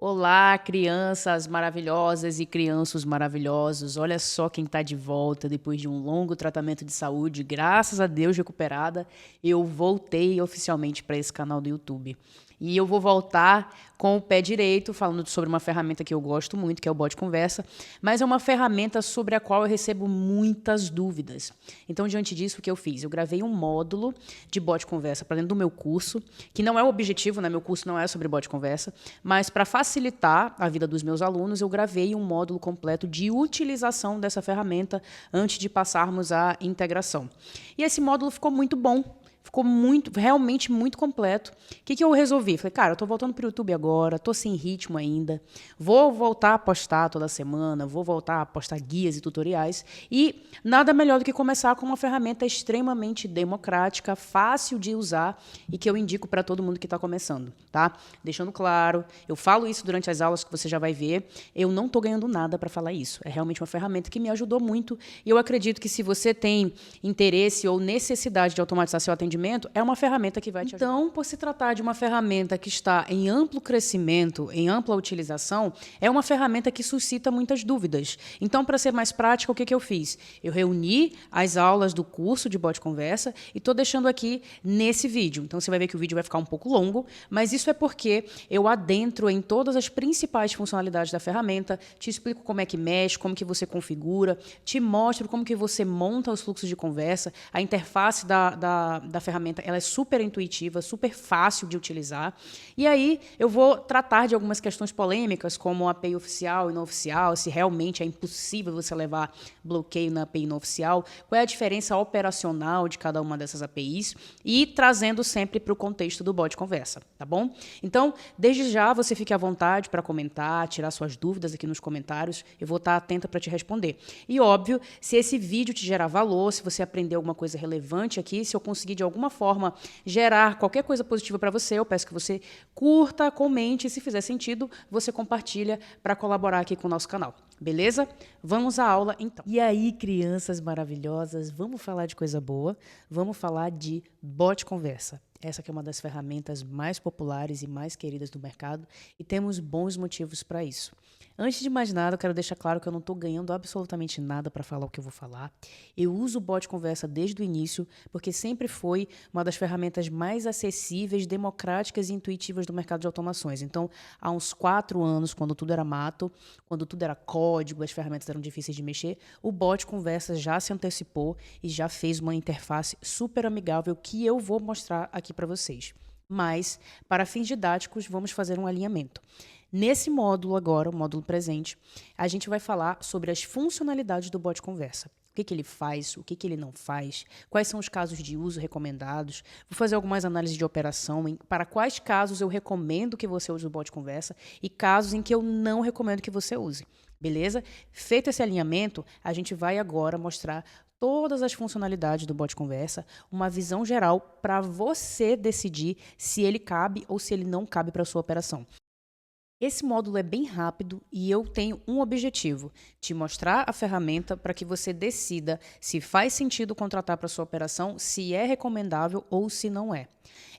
Olá, crianças maravilhosas e crianças maravilhosos. Olha só quem está de volta depois de um longo tratamento de saúde, graças a Deus recuperada. Eu voltei oficialmente para esse canal do YouTube. E eu vou voltar com o pé direito, falando sobre uma ferramenta que eu gosto muito, que é o Bot Conversa, mas é uma ferramenta sobre a qual eu recebo muitas dúvidas. Então, diante disso, o que eu fiz? Eu gravei um módulo de Bot Conversa para dentro do meu curso, que não é o objetivo, né? Meu curso não é sobre Bot Conversa, mas para facilitar a vida dos meus alunos, eu gravei um módulo completo de utilização dessa ferramenta antes de passarmos à integração. E esse módulo ficou muito bom. Ficou realmente muito completo. O que eu resolvi? Falei, cara, eu tô voltando pro YouTube agora, tô sem ritmo ainda, vou voltar a postar toda semana, vou voltar a postar guias e tutoriais, e nada melhor do que começar com uma ferramenta extremamente democrática, fácil de usar e que eu indico para todo mundo que está começando, tá? Deixando claro, eu falo isso durante as aulas que você já vai ver, eu não tô ganhando nada para falar isso. É realmente uma ferramenta que me ajudou muito e eu acredito que se você tem interesse ou necessidade de automatizar seu atendimento, é uma ferramenta que vai te ajudar. Então, por se tratar de uma ferramenta que está em amplo crescimento, em ampla utilização, é uma ferramenta que suscita muitas dúvidas. Então, para ser mais prática, o que eu fiz? Eu reuni as aulas do curso de Bot Conversa e estou deixando aqui nesse vídeo. Então, você vai ver que o vídeo vai ficar um pouco longo, mas isso é porque eu adentro em todas as principais funcionalidades da ferramenta, te explico como é que mexe, como que você configura, te mostro como que você monta os fluxos de conversa, a interface da ferramenta ela é super intuitiva, super fácil de utilizar. E aí eu vou tratar de algumas questões polêmicas, como a API oficial e não oficial, se realmente é impossível você levar bloqueio na API não oficial, qual é a diferença operacional de cada uma dessas APIs e trazendo sempre para o contexto do bot conversa, tá bom? Então, desde já você fique à vontade para comentar, tirar suas dúvidas aqui nos comentários, eu vou estar atenta para te responder. E óbvio, se esse vídeo te gerar valor, se você aprender alguma coisa relevante aqui, se eu conseguir de alguma forma gerar qualquer coisa positiva para você, eu peço que você curta, comente e se fizer sentido, você compartilha para colaborar aqui com o nosso canal. Beleza? Vamos à aula então. E aí, crianças maravilhosas, vamos falar de coisa boa, vamos falar de bot conversa. Essa que é uma das ferramentas mais populares e mais queridas do mercado e temos bons motivos para isso. Antes de mais nada, eu quero deixar claro que eu não estou ganhando absolutamente nada para falar o que eu vou falar. Eu uso o bot conversa desde o início, porque sempre foi uma das ferramentas mais acessíveis, democráticas e intuitivas do mercado de automações. Então, há uns 4 anos, quando tudo era mato, quando tudo era código, as ferramentas eram difíceis de mexer, o bot conversa já se antecipou e já fez uma interface super amigável que eu vou mostrar aqui para vocês. Mas, para fins didáticos, vamos fazer um alinhamento. Nesse módulo agora, o módulo presente, a gente vai falar sobre as funcionalidades do bot conversa. O que ele faz, o que ele não faz, quais são os casos de uso recomendados. Vou fazer algumas análises de operação, para quais casos eu recomendo que você use o bot conversa e casos em que eu não recomendo que você use. Beleza? Feito esse alinhamento, a gente vai agora mostrar todas as funcionalidades do bot conversa, uma visão geral para você decidir se ele cabe ou se ele não cabe para a sua operação. Esse módulo é bem rápido e eu tenho um objetivo: te mostrar a ferramenta para que você decida se faz sentido contratar para sua operação, se é recomendável ou se não é.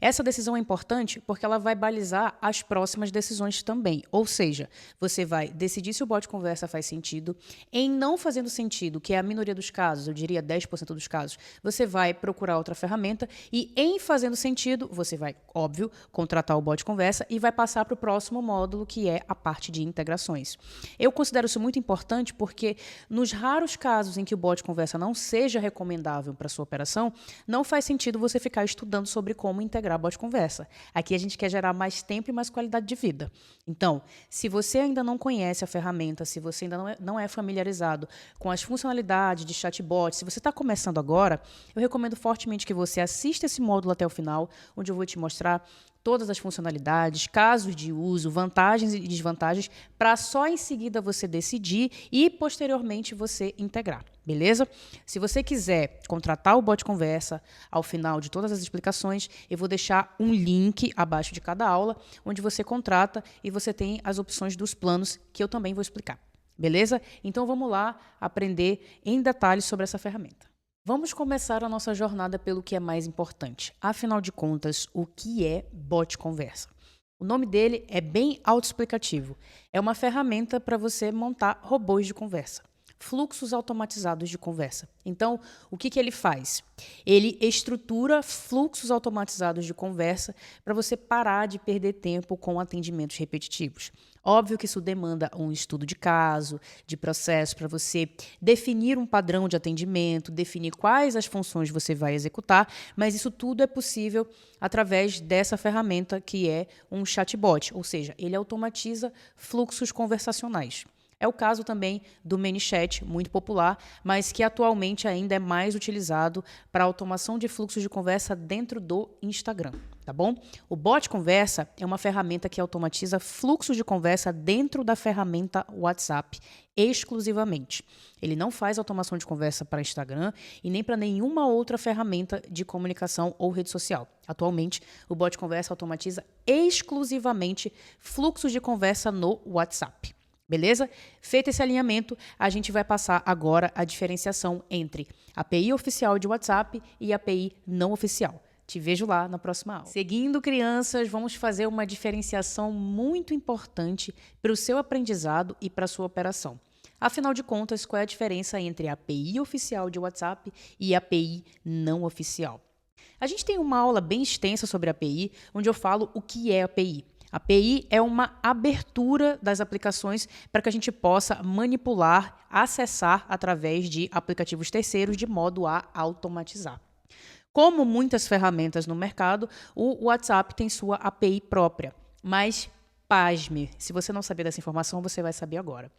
Essa decisão é importante porque ela vai balizar as próximas decisões também. Ou seja, você vai decidir se o bot conversa faz sentido. Em não fazendo sentido, que é a minoria dos casos, eu diria 10% dos casos, você vai procurar outra ferramenta. E em fazendo sentido, você vai, óbvio, contratar o bot conversa e vai passar para o próximo módulo, que é a parte de integrações. Eu considero isso muito importante porque nos raros casos em que o bot conversa não seja recomendável para sua operação, não faz sentido você ficar estudando sobre como integrar bot conversa. Aqui a gente quer gerar mais tempo e mais qualidade de vida. Então, se você ainda não conhece a ferramenta, se você ainda não é familiarizado com as funcionalidades de chatbot, se você está começando agora, eu recomendo fortemente que você assista esse módulo até o final, onde eu vou te mostrar todas as funcionalidades, casos de uso, vantagens e desvantagens, para só em seguida você decidir e posteriormente você integrar, beleza? Se você quiser contratar o bot conversa ao final de todas as explicações, eu vou deixar um link abaixo de cada aula, onde você contrata e você tem as opções dos planos que eu também vou explicar, beleza? Então vamos lá aprender em detalhes sobre essa ferramenta. Vamos começar a nossa jornada pelo que é mais importante. Afinal de contas, o que é bot conversa? O nome dele é bem autoexplicativo. É uma ferramenta para você montar robôs de conversa, fluxos automatizados de conversa. Então, o que ele faz? Ele estrutura fluxos automatizados de conversa para você parar de perder tempo com atendimentos repetitivos. Óbvio que isso demanda um estudo de caso, de processo, para você definir um padrão de atendimento, definir quais as funções você vai executar, mas isso tudo é possível através dessa ferramenta que é um chatbot, ou seja, ele automatiza fluxos conversacionais. É o caso também do ManyChat, muito popular, mas que atualmente ainda é mais utilizado para automação de fluxos de conversa dentro do Instagram, tá bom? O bot conversa é uma ferramenta que automatiza fluxos de conversa dentro da ferramenta WhatsApp exclusivamente. Ele não faz automação de conversa para Instagram e nem para nenhuma outra ferramenta de comunicação ou rede social. Atualmente, o bot conversa automatiza exclusivamente fluxos de conversa no WhatsApp. Beleza? Feito esse alinhamento, a gente vai passar agora a diferenciação entre API oficial de WhatsApp e API não oficial. Te vejo lá na próxima aula. Seguindo, crianças, vamos fazer uma diferenciação muito importante para o seu aprendizado e para a sua operação. Afinal de contas, qual é a diferença entre a API oficial de WhatsApp e a API não oficial? A gente tem uma aula bem extensa sobre a API, onde eu falo o que é API. A API é uma abertura das aplicações para que a gente possa manipular, acessar através de aplicativos terceiros de modo a automatizar. Como muitas ferramentas no mercado, o WhatsApp tem sua API própria, mas pasme, se você não sabia dessa informação, você vai saber agora.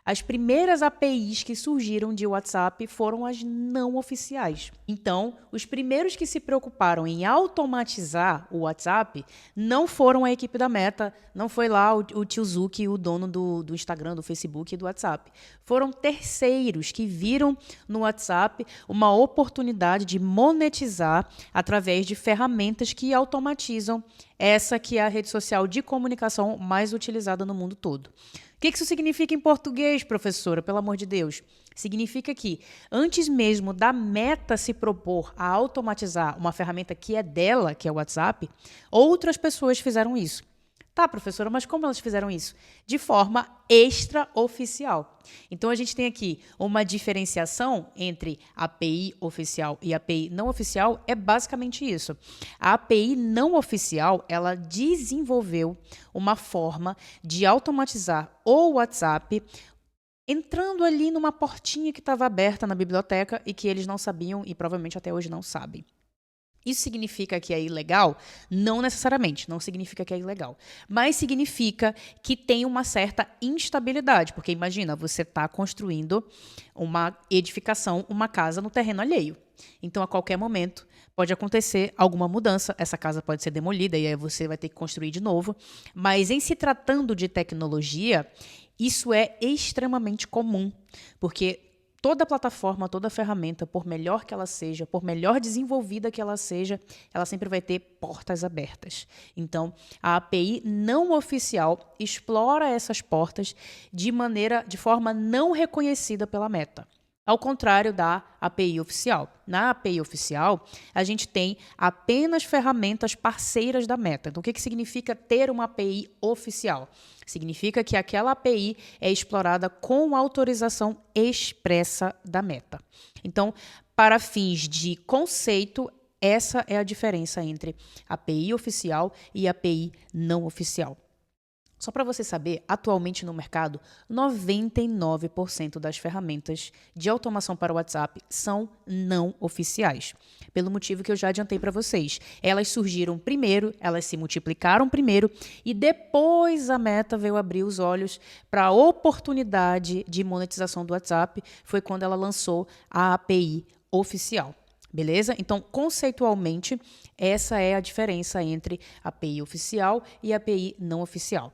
As primeiras APIs que surgiram de WhatsApp foram as não oficiais. Então, os primeiros que se preocuparam em automatizar o WhatsApp não foram a equipe da Meta, não foi lá o tio Zuck, o dono do Instagram, do Facebook e do WhatsApp. Foram terceiros que viram no WhatsApp uma oportunidade de monetizar através de ferramentas que automatizam essa que é a rede social de comunicação mais utilizada no mundo todo. O que isso significa em português, professora? Pelo amor de Deus. Significa que, antes mesmo da Meta se propor a automatizar uma ferramenta que é dela, que é o WhatsApp, outras pessoas fizeram isso. Tá, professora, mas como elas fizeram isso? De forma extraoficial. Então, a gente tem aqui uma diferenciação entre API oficial e API não oficial, é basicamente isso. A API não oficial, ela desenvolveu uma forma de automatizar o WhatsApp entrando ali numa portinha que estava aberta na biblioteca e que eles não sabiam e provavelmente até hoje não sabem. Isso significa que é ilegal? Não necessariamente, não significa que é ilegal. Mas significa que tem uma certa instabilidade, porque imagina, você está construindo uma edificação, uma casa no terreno alheio. Então, a qualquer momento, pode acontecer alguma mudança, essa casa pode ser demolida e aí você vai ter que construir de novo. Mas em se tratando de tecnologia, isso é extremamente comum, porque toda plataforma, toda ferramenta, por melhor que ela seja, por melhor desenvolvida que ela seja, ela sempre vai ter portas abertas. Então, a API não oficial explora essas portas de forma não reconhecida pela Meta. Ao contrário da API oficial. Na API oficial, a gente tem apenas ferramentas parceiras da Meta. Então, o que significa ter uma API oficial? Significa que aquela API é explorada com autorização expressa da Meta. Então, para fins de conceito, essa é a diferença entre API oficial e API não oficial. Só para você saber, atualmente no mercado, 99% das ferramentas de automação para o WhatsApp são não oficiais. Pelo motivo que eu já adiantei para vocês. Elas surgiram primeiro, elas se multiplicaram primeiro e depois a Meta veio abrir os olhos para a oportunidade de monetização do WhatsApp. Foi quando ela lançou a API oficial. Beleza? Então, conceitualmente, essa é a diferença entre API oficial e API não oficial.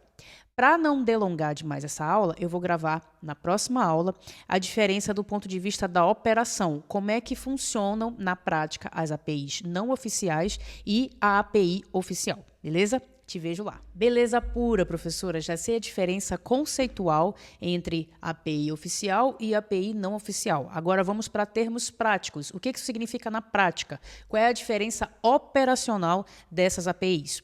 Para não delongar demais essa aula, eu vou gravar na próxima aula a diferença do ponto de vista da operação, como é que funcionam na prática as APIs não oficiais e a API oficial, beleza? Te vejo lá. Beleza pura, professora, já sei a diferença conceitual entre API oficial e API não oficial. Agora vamos para termos práticos. O que isso significa na prática? Qual é a diferença operacional dessas APIs?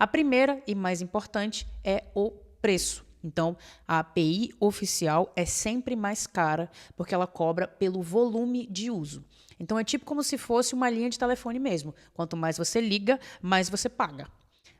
A primeira e mais importante é o preço. Então, a API oficial é sempre mais cara porque ela cobra pelo volume de uso. Então, é tipo como se fosse uma linha de telefone mesmo. Quanto mais você liga, mais você paga.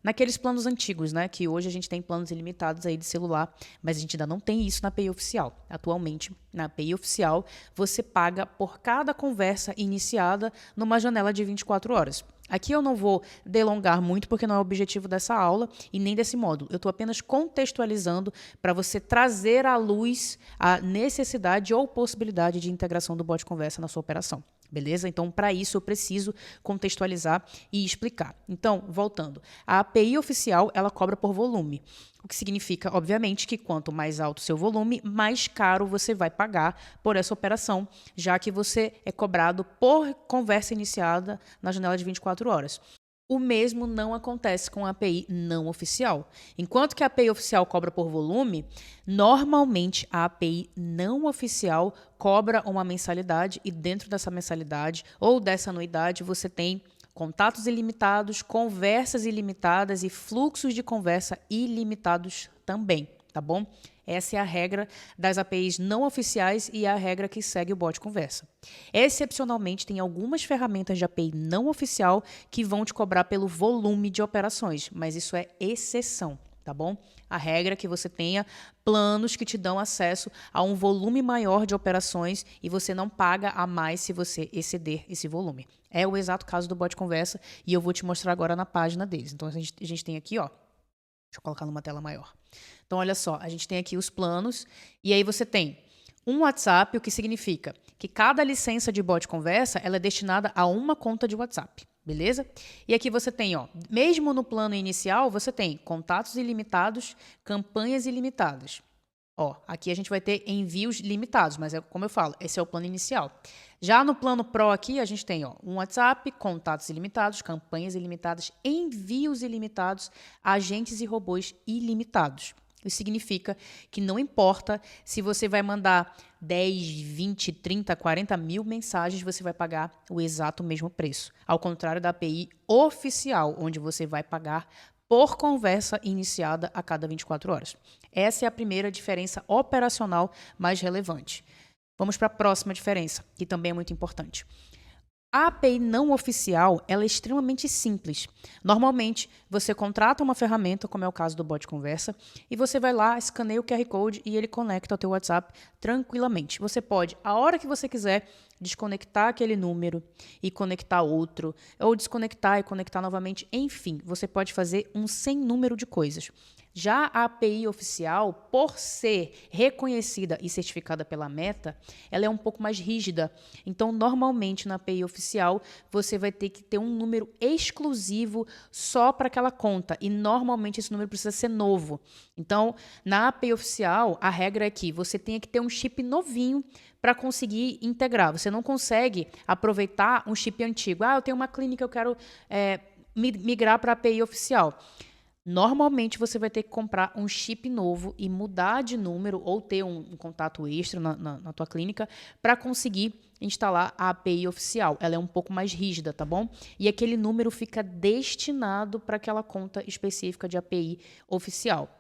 Naqueles planos antigos, né? Que hoje a gente tem planos ilimitados aí de celular, mas a gente ainda não tem isso na API oficial. Atualmente, na API oficial, você paga por cada conversa iniciada numa janela de 24 horas. Aqui eu não vou delongar muito, porque não é o objetivo dessa aula e nem desse módulo. Eu estou apenas contextualizando para você trazer à luz a necessidade ou possibilidade de integração do bot conversa na sua operação. Beleza? Então, para isso, eu preciso contextualizar e explicar. Então, voltando. A API oficial, ela cobra por volume. O que significa, obviamente, que quanto mais alto o seu volume, mais caro você vai pagar por essa operação, já que você é cobrado por conversa iniciada na janela de 24 horas. O mesmo não acontece com a API não oficial. Enquanto que a API oficial cobra por volume, normalmente a API não oficial cobra uma mensalidade e dentro dessa mensalidade ou dessa anuidade você tem contatos ilimitados, conversas ilimitadas e fluxos de conversa ilimitados também, tá bom? Essa é a regra das APIs não oficiais e é a regra que segue o bot conversa. Excepcionalmente, tem algumas ferramentas de API não oficial que vão te cobrar pelo volume de operações, mas isso é exceção, tá bom? A regra é que você tenha planos que te dão acesso a um volume maior de operações e você não paga a mais se você exceder esse volume. É o exato caso do bot conversa e eu vou te mostrar agora na página deles. Então, a gente tem aqui, ó. Deixa eu colocar numa tela maior. Então, olha só, a gente tem aqui os planos e aí você tem um WhatsApp, o que significa que cada licença de bot conversa ela é destinada a uma conta de WhatsApp, beleza? E aqui você tem, ó, mesmo no plano inicial, você tem contatos ilimitados, campanhas ilimitadas. Ó, aqui a gente vai ter envios limitados, mas é como eu falo, esse é o plano inicial. Já no plano Pro aqui, a gente tem ó, um WhatsApp, contatos ilimitados, campanhas ilimitadas, envios ilimitados, agentes e robôs ilimitados. Isso significa que não importa se você vai mandar 10, 20, 30, 40 mil mensagens, você vai pagar o exato mesmo preço. Ao contrário da API oficial, onde você vai pagar por conversa iniciada a cada 24 horas. Essa é a primeira diferença operacional mais relevante. Vamos para a próxima diferença, que também é muito importante. A API não oficial ela é extremamente simples. Normalmente, você contrata uma ferramenta, como é o caso do bot conversa, e você vai lá, escaneia o QR Code e ele conecta ao teu WhatsApp tranquilamente. Você pode, a hora que você quiser, desconectar aquele número e conectar outro, ou desconectar e conectar novamente. Enfim, você pode fazer um sem número de coisas. Já a API oficial, por ser reconhecida e certificada pela Meta, ela é um pouco mais rígida. Então, normalmente, na API oficial, você vai ter que ter um número exclusivo só para aquela conta. E, normalmente, esse número precisa ser novo. Então, na API oficial, a regra é que você tenha que ter um chip novinho para conseguir integrar. Você não consegue aproveitar um chip antigo. Ah, eu tenho uma clínica, eu quero migrar para a API oficial. Normalmente, você vai ter que comprar um chip novo e mudar de número ou ter um contato extra na tua clínica para conseguir instalar a API oficial. Ela é um pouco mais rígida, tá bom? E aquele número fica destinado para aquela conta específica de API oficial.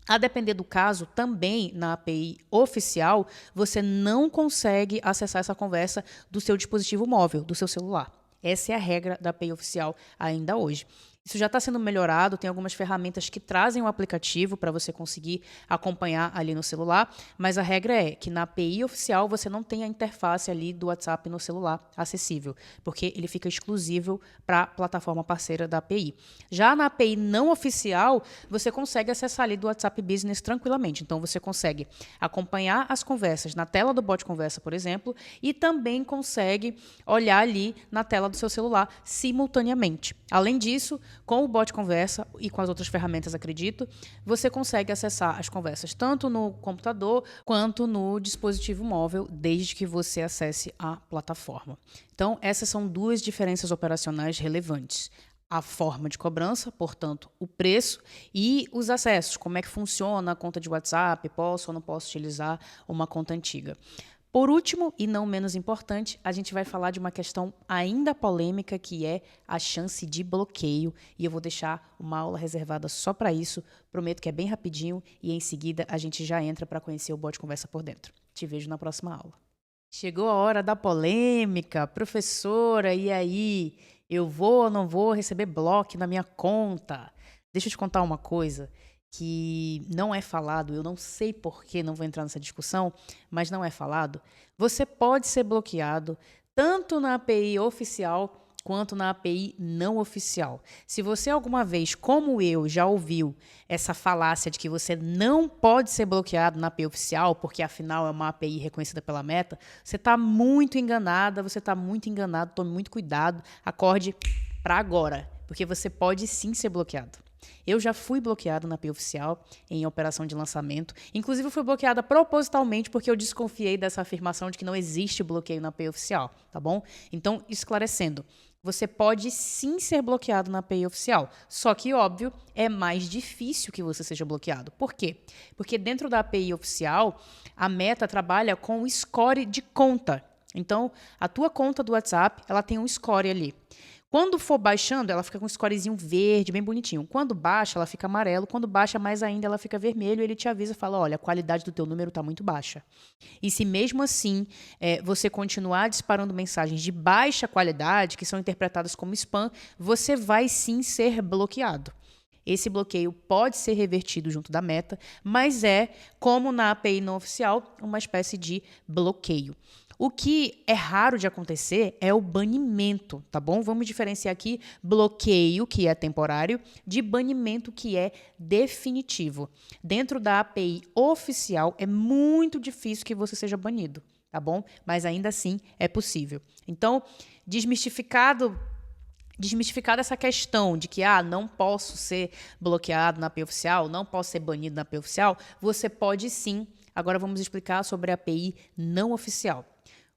A depender do caso, também na API oficial, você não consegue acessar essa conversa do seu dispositivo móvel, do seu celular. Essa é a regra da API oficial ainda hoje. Isso já está sendo melhorado, tem algumas ferramentas que trazem o aplicativo para você conseguir acompanhar ali no celular, mas a regra é que na API oficial você não tem a interface ali do WhatsApp no celular acessível, porque ele fica exclusivo para a plataforma parceira da API. Já na API não oficial, você consegue acessar ali do WhatsApp Business tranquilamente. Então, você consegue acompanhar as conversas na tela do bot conversa, por exemplo, e também consegue olhar ali na tela do seu celular simultaneamente. Além disso, com o bot conversa e com as outras ferramentas, acredito, você consegue acessar as conversas tanto no computador quanto no dispositivo móvel, desde que você acesse a plataforma. Então, essas são duas diferenças operacionais relevantes. A forma de cobrança, portanto, o preço e os acessos, como é que funciona a conta de WhatsApp, posso ou não posso utilizar uma conta antiga. Por último, e não menos importante, a gente vai falar de uma questão ainda polêmica, que é a chance de bloqueio. E eu vou deixar uma aula reservada só para isso. Prometo que é bem rapidinho e em seguida a gente já entra para conhecer o Bot Conversa por dentro. Te vejo na próxima aula. Chegou a hora da polêmica. Professora, e aí? Eu vou ou não vou receber bloco na minha conta? Deixa eu te contar uma coisa que não é falado, eu não sei por que não vou entrar nessa discussão, mas não é falado. Você pode ser bloqueado tanto na API oficial quanto na API não oficial. Se você alguma vez, como eu, já ouviu essa falácia de que você não pode ser bloqueado na API oficial, porque afinal é uma API reconhecida pela Meta, você está muito enganada, você está muito enganado, tome muito cuidado, acorde para agora, porque você pode sim ser bloqueado. Eu já fui bloqueado na API oficial em operação de lançamento. Inclusive, fui bloqueada propositalmente porque eu desconfiei dessa afirmação de que não existe bloqueio na API oficial, tá bom? Então, esclarecendo, você pode sim ser bloqueado na API oficial. Só que, óbvio, é mais difícil que você seja bloqueado. Por quê? Porque dentro da API oficial, a Meta trabalha com o score de conta. Então, a tua conta do WhatsApp, ela tem um score ali. Quando for baixando, ela fica com um scorezinho verde, bem bonitinho. Quando baixa, ela fica amarelo. Quando baixa mais ainda, ela fica vermelho. Ele te avisa e fala, olha, a qualidade do teu número está muito baixa. E se mesmo assim você continuar disparando mensagens de baixa qualidade, que são interpretadas como spam, você vai sim ser bloqueado. Esse bloqueio pode ser revertido junto da Meta, mas é, como na API não oficial, uma espécie de bloqueio. O que é raro de acontecer é o banimento, tá bom? Vamos diferenciar aqui bloqueio, que é temporário, de banimento, que é definitivo. Dentro da API oficial, é muito difícil que você seja banido, tá bom? Mas ainda assim é possível. Então, desmistificada essa questão de que não posso ser bloqueado na API oficial, não posso ser banido na API oficial, você pode sim. Agora vamos explicar sobre a API não oficial.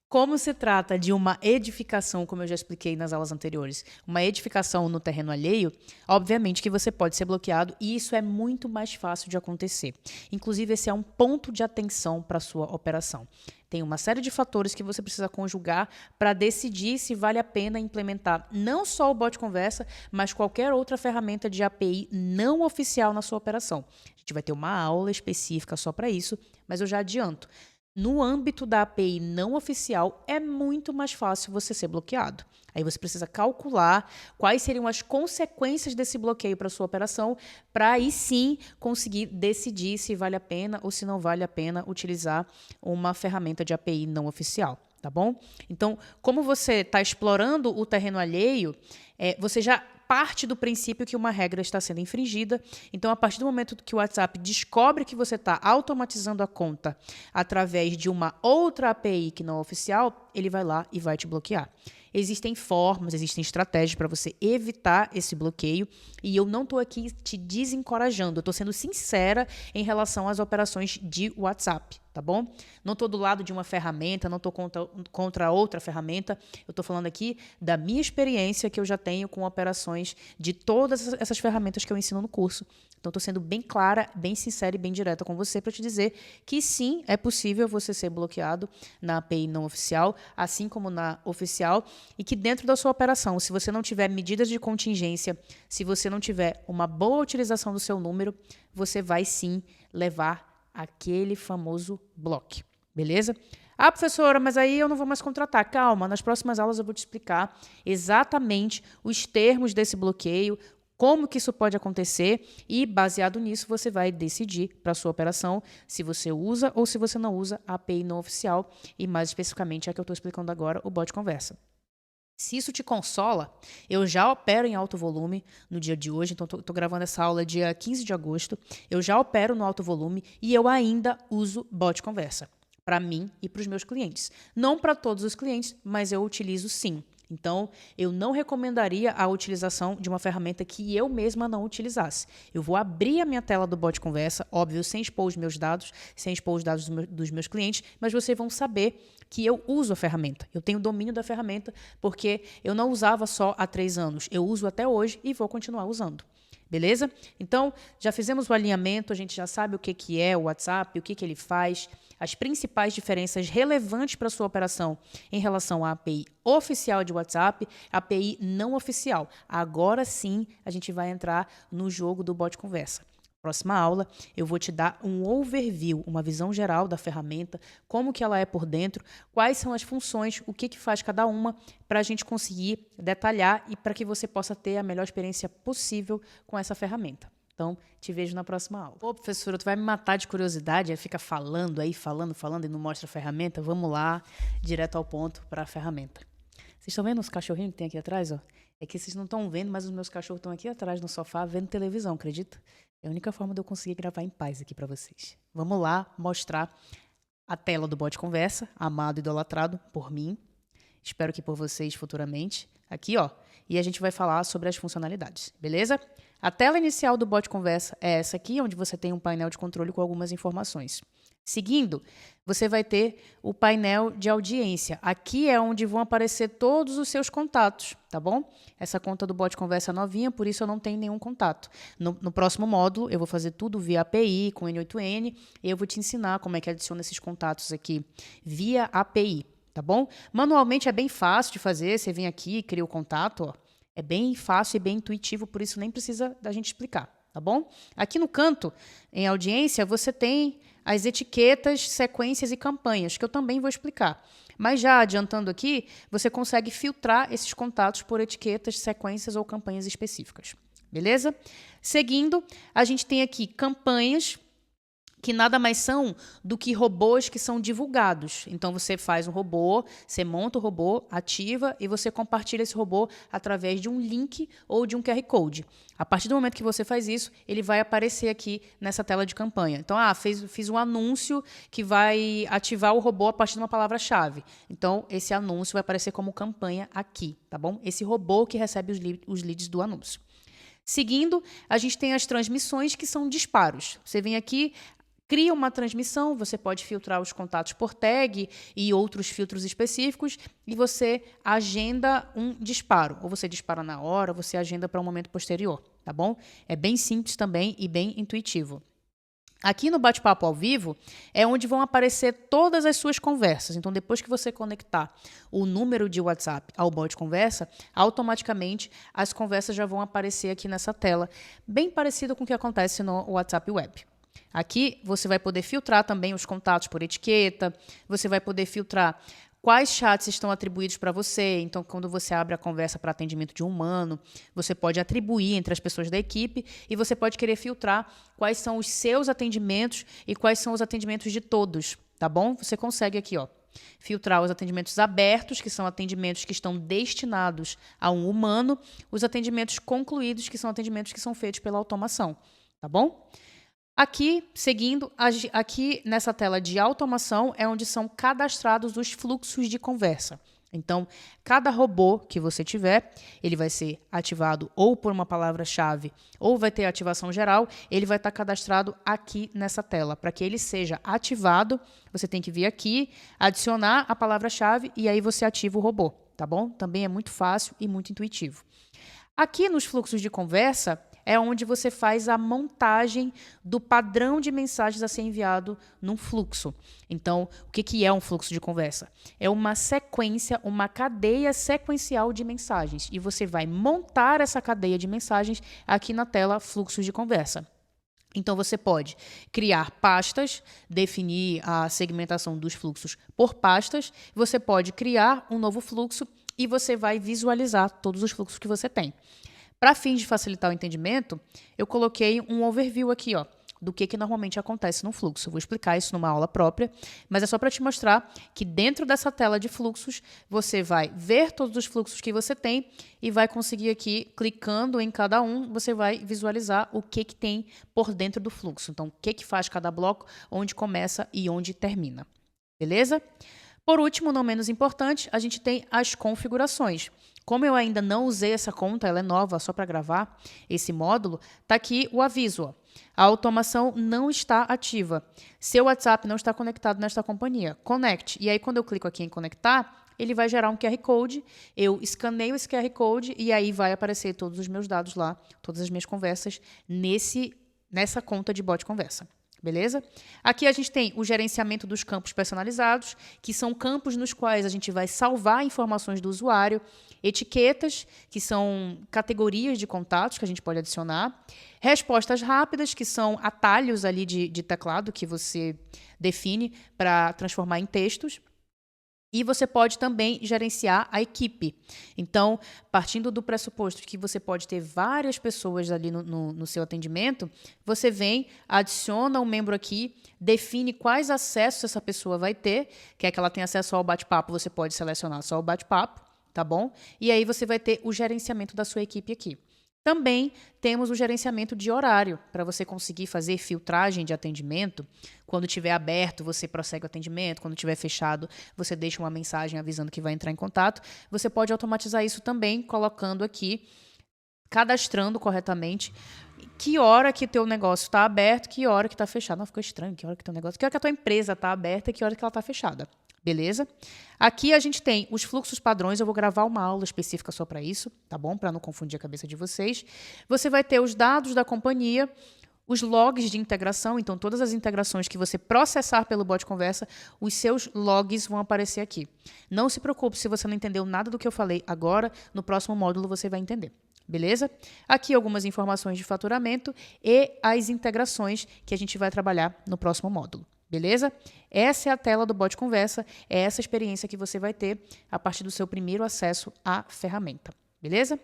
Como se trata de uma edificação, como eu já expliquei nas aulas anteriores, uma edificação no terreno alheio, obviamente que você pode ser bloqueado e isso é muito mais fácil de acontecer. Inclusive, esse é um ponto de atenção para a sua operação. Tem uma série de fatores que você precisa conjugar para decidir se vale a pena implementar não só o Bot Conversa, mas qualquer outra ferramenta de API não oficial na sua operação. A gente vai ter uma aula específica só para isso, mas eu já adianto. No âmbito da API não oficial, é muito mais fácil você ser bloqueado. Aí você precisa calcular quais seriam as consequências desse bloqueio para a sua operação, para aí sim conseguir decidir se vale a pena ou se não vale a pena utilizar uma ferramenta de API não oficial, tá bom? Então, como você está explorando o terreno alheio, você já parte do princípio que uma regra está sendo infringida. Então, a partir do momento que o WhatsApp descobre que você está automatizando a conta através de uma outra API que não é oficial, ele vai lá e vai te bloquear. Existem formas, existem estratégias para você evitar esse bloqueio e eu não estou aqui te desencorajando, eu estou sendo sincera em relação às operações de WhatsApp, tá bom? Não estou do lado de uma ferramenta, não estou contra outra ferramenta, eu estou falando aqui da minha experiência que eu já tenho com operações de todas essas ferramentas que eu ensino no curso. Então, estou sendo bem clara, bem sincera e bem direta com você para te dizer que sim, é possível você ser bloqueado na API não oficial, assim como na oficial, e que dentro da sua operação, se você não tiver medidas de contingência, se você não tiver uma boa utilização do seu número, você vai sim levar aquele famoso bloco, beleza? Professora, mas aí eu não vou mais contratar. Calma, nas próximas aulas eu vou te explicar exatamente os termos desse bloqueio, como que isso pode acontecer e, baseado nisso, você vai decidir para a sua operação se você usa ou se você não usa a API não oficial e, mais especificamente, a que eu estou explicando agora, o Bot Conversa. Se isso te consola, eu já opero em alto volume no dia de hoje, então estou gravando essa aula dia 15 de agosto, eu já opero no alto volume e eu ainda uso Bot Conversa para mim e para os meus clientes. Não para todos os clientes, mas eu utilizo sim. Então, eu não recomendaria a utilização de uma ferramenta que eu mesma não utilizasse. Eu vou abrir a minha tela do Bot Conversa, óbvio, sem expor os meus dados, sem expor os dados dos meus clientes, mas vocês vão saber que eu uso a ferramenta. Eu tenho domínio da ferramenta porque eu não usava só há 3 anos. Eu uso até hoje e vou continuar usando. Beleza? Então, já fizemos o alinhamento, a gente já sabe o que é o WhatsApp, o que ele faz, as principais diferenças relevantes para a sua operação em relação à API oficial de WhatsApp, API não oficial. Agora sim, a gente vai entrar no jogo do bot conversa. Próxima aula, eu vou te dar um overview, uma visão geral da ferramenta, como que ela é por dentro, quais são as funções, o que faz cada uma, para a gente conseguir detalhar e para que você possa ter a melhor experiência possível com essa ferramenta. Então, te vejo na próxima aula. Ô, professora, tu vai me matar de curiosidade, fica falando e não mostra a ferramenta? Vamos lá, direto ao ponto para a ferramenta. Vocês estão vendo os cachorrinhos que tem aqui atrás? Ó? É que vocês não estão vendo, mas os meus cachorros estão aqui atrás no sofá vendo televisão, acredita? É a única forma de eu conseguir gravar em paz aqui para vocês. Vamos lá mostrar a tela do bot conversa, amado e idolatrado por mim. Espero que por vocês futuramente. Aqui, ó. E a gente vai falar sobre as funcionalidades, beleza? A tela inicial do bot conversa é essa aqui, onde você tem um painel de controle com algumas informações. Seguindo, você vai ter o painel de audiência. Aqui é onde vão aparecer todos os seus contatos, tá bom? Essa conta do bot conversa é novinha, por isso eu não tenho nenhum contato. No próximo módulo, eu vou fazer tudo via API, com N8N, e eu vou te ensinar como é que adiciona esses contatos aqui via API, tá bom? Manualmente é bem fácil de fazer, você vem aqui e cria o contato, ó. É bem fácil e bem intuitivo, por isso nem precisa da gente explicar, tá bom? Aqui no canto, em audiência, você tem as etiquetas, sequências e campanhas, que eu também vou explicar. Mas já adiantando aqui, você consegue filtrar esses contatos por etiquetas, sequências ou campanhas específicas. Beleza? Seguindo, a gente tem aqui campanhas, que nada mais são do que robôs que são divulgados. Então, você faz um robô, você monta o robô, ativa e você compartilha esse robô através de um link ou de um QR Code. A partir do momento que você faz isso, ele vai aparecer aqui nessa tela de campanha. Então, fiz um anúncio que vai ativar o robô a partir de uma palavra-chave. Então, esse anúncio vai aparecer como campanha aqui, tá bom? Esse robô que recebe os leads do anúncio. Seguindo, a gente tem as transmissões, que são disparos. Você vem aqui, cria uma transmissão, você pode filtrar os contatos por tag e outros filtros específicos e você agenda um disparo. Ou você dispara na hora, ou você agenda para um momento posterior, tá bom? É bem simples também e bem intuitivo. Aqui no bate-papo ao vivo é onde vão aparecer todas as suas conversas. Então, depois que você conectar o número de WhatsApp ao bot conversa, automaticamente as conversas já vão aparecer aqui nessa tela, bem parecido com o que acontece no WhatsApp Web. Aqui você vai poder filtrar também os contatos por etiqueta, você vai poder filtrar quais chats estão atribuídos para você. Então, quando você abre a conversa para atendimento de um humano, você pode atribuir entre as pessoas da equipe e você pode querer filtrar quais são os seus atendimentos e quais são os atendimentos de todos, tá bom? Você consegue aqui, ó, filtrar os atendimentos abertos, que são atendimentos que estão destinados a um humano, os atendimentos concluídos, que são atendimentos que são feitos pela automação, tá bom? Aqui, seguindo, aqui nessa tela de automação é onde são cadastrados os fluxos de conversa. Então, cada robô que você tiver, ele vai ser ativado ou por uma palavra-chave ou vai ter ativação geral, ele vai estar cadastrado aqui nessa tela. Para que ele seja ativado, você tem que vir aqui, adicionar a palavra-chave e aí você ativa o robô, tá bom? Também é muito fácil e muito intuitivo. Aqui nos fluxos de conversa, é onde você faz a montagem do padrão de mensagens a ser enviado num fluxo. Então, o que é um fluxo de conversa? É uma sequência, uma cadeia sequencial de mensagens. E você vai montar essa cadeia de mensagens aqui na tela fluxos de conversa. Então, você pode criar pastas, definir a segmentação dos fluxos por pastas. Você pode criar um novo fluxo e você vai visualizar todos os fluxos que você tem. Para fins de facilitar o entendimento, eu coloquei um overview aqui, ó, do que normalmente acontece no fluxo. Eu vou explicar isso numa aula própria, mas é só para te mostrar que dentro dessa tela de fluxos, você vai ver todos os fluxos que você tem e vai conseguir aqui, clicando em cada um, você vai visualizar o que tem por dentro do fluxo. Então, o que faz cada bloco, onde começa e onde termina. Beleza? Por último, não menos importante, a gente tem as configurações. Como eu ainda não usei essa conta, ela é nova, só para gravar esse módulo, está aqui o aviso. Ó. A automação não está ativa. Seu WhatsApp não está conectado nesta companhia. Conecte. E aí, quando eu clico aqui em conectar, ele vai gerar um QR Code, eu escaneio esse QR Code e aí vai aparecer todos os meus dados lá, todas as minhas conversas nessa conta de bot conversa. Beleza? Aqui a gente tem o gerenciamento dos campos personalizados, que são campos nos quais a gente vai salvar informações do usuário, etiquetas, que são categorias de contatos que a gente pode adicionar, respostas rápidas, que são atalhos ali de teclado que você define para transformar em textos. E você pode também gerenciar a equipe. Então, partindo do pressuposto que você pode ter várias pessoas ali no seu atendimento, você vem, adiciona um membro aqui, define quais acessos essa pessoa vai ter. Quer que ela tenha acesso ao bate-papo, você pode selecionar só o bate-papo, tá bom? E aí você vai ter o gerenciamento da sua equipe aqui. Também temos o gerenciamento de horário, para você conseguir fazer filtragem de atendimento. Quando estiver aberto, você prossegue o atendimento. Quando estiver fechado, você deixa uma mensagem avisando que vai entrar em contato. Você pode automatizar isso também, colocando aqui, cadastrando corretamente que hora que teu negócio está aberto, que hora que está fechado. Não, ficou estranho, que hora que teu negócio, que hora que a tua empresa está aberta e que hora que ela está fechada. Beleza? Aqui a gente tem os fluxos padrões, eu vou gravar uma aula específica só para isso, tá bom? Para não confundir a cabeça de vocês. Você vai ter os dados da companhia, os logs de integração, então todas as integrações que você processar pelo bot conversa, os seus logs vão aparecer aqui. Não se preocupe se você não entendeu nada do que eu falei agora, no próximo módulo você vai entender. Beleza? Aqui algumas informações de faturamento e as integrações que a gente vai trabalhar no próximo módulo. Beleza? Essa é a tela do bot conversa, é essa experiência que você vai ter a partir do seu primeiro acesso à ferramenta. Beleza?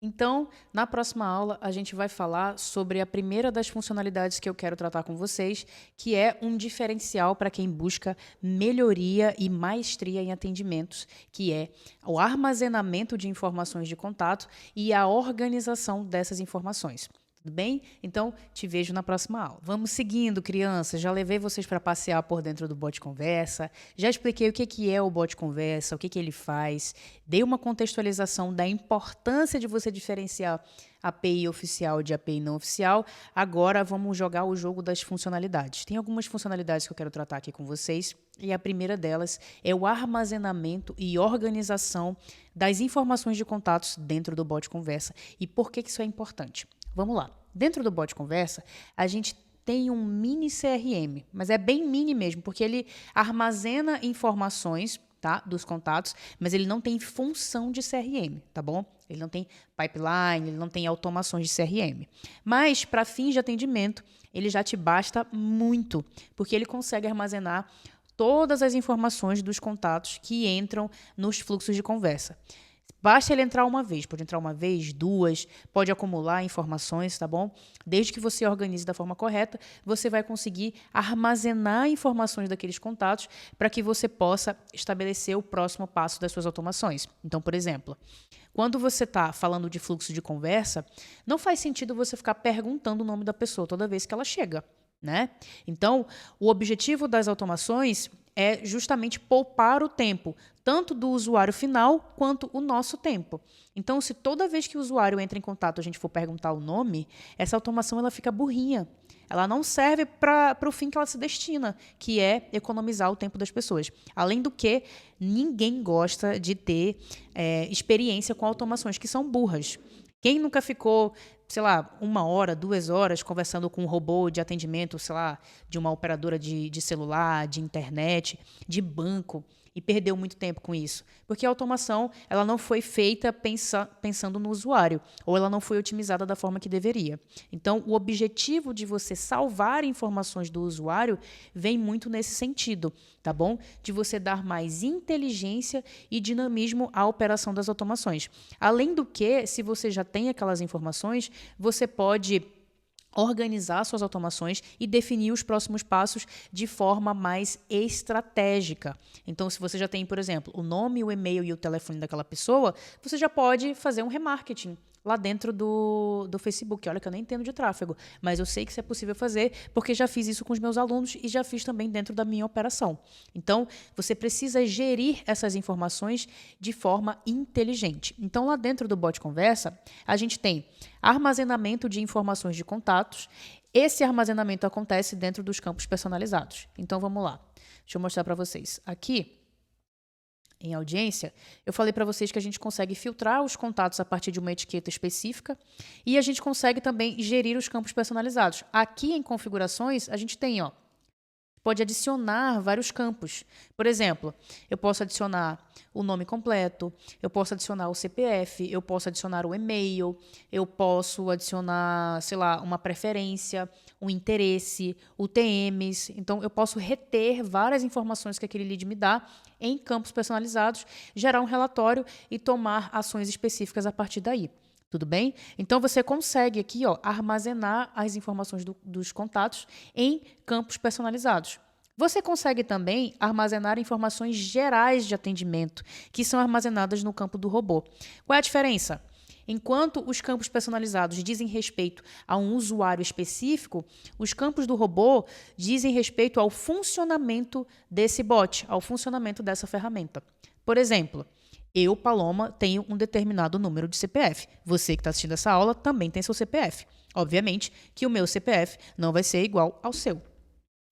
Então, na próxima aula, a gente vai falar sobre a primeira das funcionalidades que eu quero tratar com vocês, que é um diferencial para quem busca melhoria e maestria em atendimentos, que é o armazenamento de informações de contato e a organização dessas informações. Tudo bem? Então, te vejo na próxima aula. Vamos seguindo, crianças. Já levei vocês para passear por dentro do bot conversa. Já expliquei o que é o bot conversa, o que ele faz. Dei uma contextualização da importância de você diferenciar API oficial de API não oficial. Agora, vamos jogar o jogo das funcionalidades. Tem algumas funcionalidades que eu quero tratar aqui com vocês. E a primeira delas é o armazenamento e organização das informações de contatos dentro do bot conversa. E por que isso é importante? Vamos lá. Dentro do bot conversa, a gente tem um mini CRM, mas é bem mini mesmo, porque ele armazena informações, tá, dos contatos, mas ele não tem função de CRM, tá bom? Ele não tem pipeline, ele não tem automações de CRM. Mas, para fins de atendimento, ele já te basta muito, porque ele consegue armazenar todas as informações dos contatos que entram nos fluxos de conversa. Basta ele entrar uma vez, pode entrar uma vez, duas, pode acumular informações, tá bom? Desde que você organize da forma correta, você vai conseguir armazenar informações daqueles contatos para que você possa estabelecer o próximo passo das suas automações. Então, por exemplo, quando você está falando de fluxo de conversa, não faz sentido você ficar perguntando o nome da pessoa toda vez que ela chega, né? Então, o objetivo das automações é justamente poupar o tempo, tanto do usuário final quanto o nosso tempo. Então, se toda vez que o usuário entra em contato a gente for perguntar o nome, essa automação ela fica burrinha. Ela não serve para o fim que ela se destina, que é economizar o tempo das pessoas. Além do que, ninguém gosta de ter experiência com automações que são burras. Quem nunca ficou, sei lá, 1 hora, 2 horas conversando com um robô de atendimento, sei lá, de uma operadora de celular, de internet, de banco, e perdeu muito tempo com isso? Porque a automação ela não foi feita pensando no usuário, ou ela não foi otimizada da forma que deveria. Então, o objetivo de você salvar informações do usuário vem muito nesse sentido, tá bom? De você dar mais inteligência e dinamismo à operação das automações. Além do que, se você já tem aquelas informações, você pode organizar suas automações e definir os próximos passos de forma mais estratégica. Então, se você já tem, por exemplo, o nome, o e-mail e o telefone daquela pessoa, você já pode fazer um remarketing lá dentro do Facebook. Olha que eu nem entendo de tráfego, mas eu sei que isso é possível fazer porque já fiz isso com os meus alunos e já fiz também dentro da minha operação. Então, você precisa gerir essas informações de forma inteligente. Então, lá dentro do bot conversa, a gente tem armazenamento de informações de contatos. Esse armazenamento acontece dentro dos campos personalizados. Então, vamos lá. Deixa eu mostrar para vocês. Aqui, em audiência, eu falei para vocês que a gente consegue filtrar os contatos a partir de uma etiqueta específica e a gente consegue também gerir os campos personalizados. Aqui em configurações, a gente tem, ó, pode adicionar vários campos. Por exemplo, eu posso adicionar o nome completo, eu posso adicionar o CPF, eu posso adicionar o e-mail, eu posso adicionar, sei lá, uma preferência, um interesse, UTMs. Então, eu posso reter várias informações que aquele lead me dá em campos personalizados, gerar um relatório e tomar ações específicas a partir daí. Tudo bem? Então, você consegue aqui, ó, armazenar as informações dos contatos em campos personalizados. Você consegue também armazenar informações gerais de atendimento, que são armazenadas no campo do robô. Qual é a diferença? Enquanto os campos personalizados dizem respeito a um usuário específico, os campos do robô dizem respeito ao funcionamento desse bot, ao funcionamento dessa ferramenta. Por exemplo, eu, Paloma, tenho um determinado número de CPF. Você que está assistindo essa aula também tem seu CPF. Obviamente que o meu CPF não vai ser igual ao seu.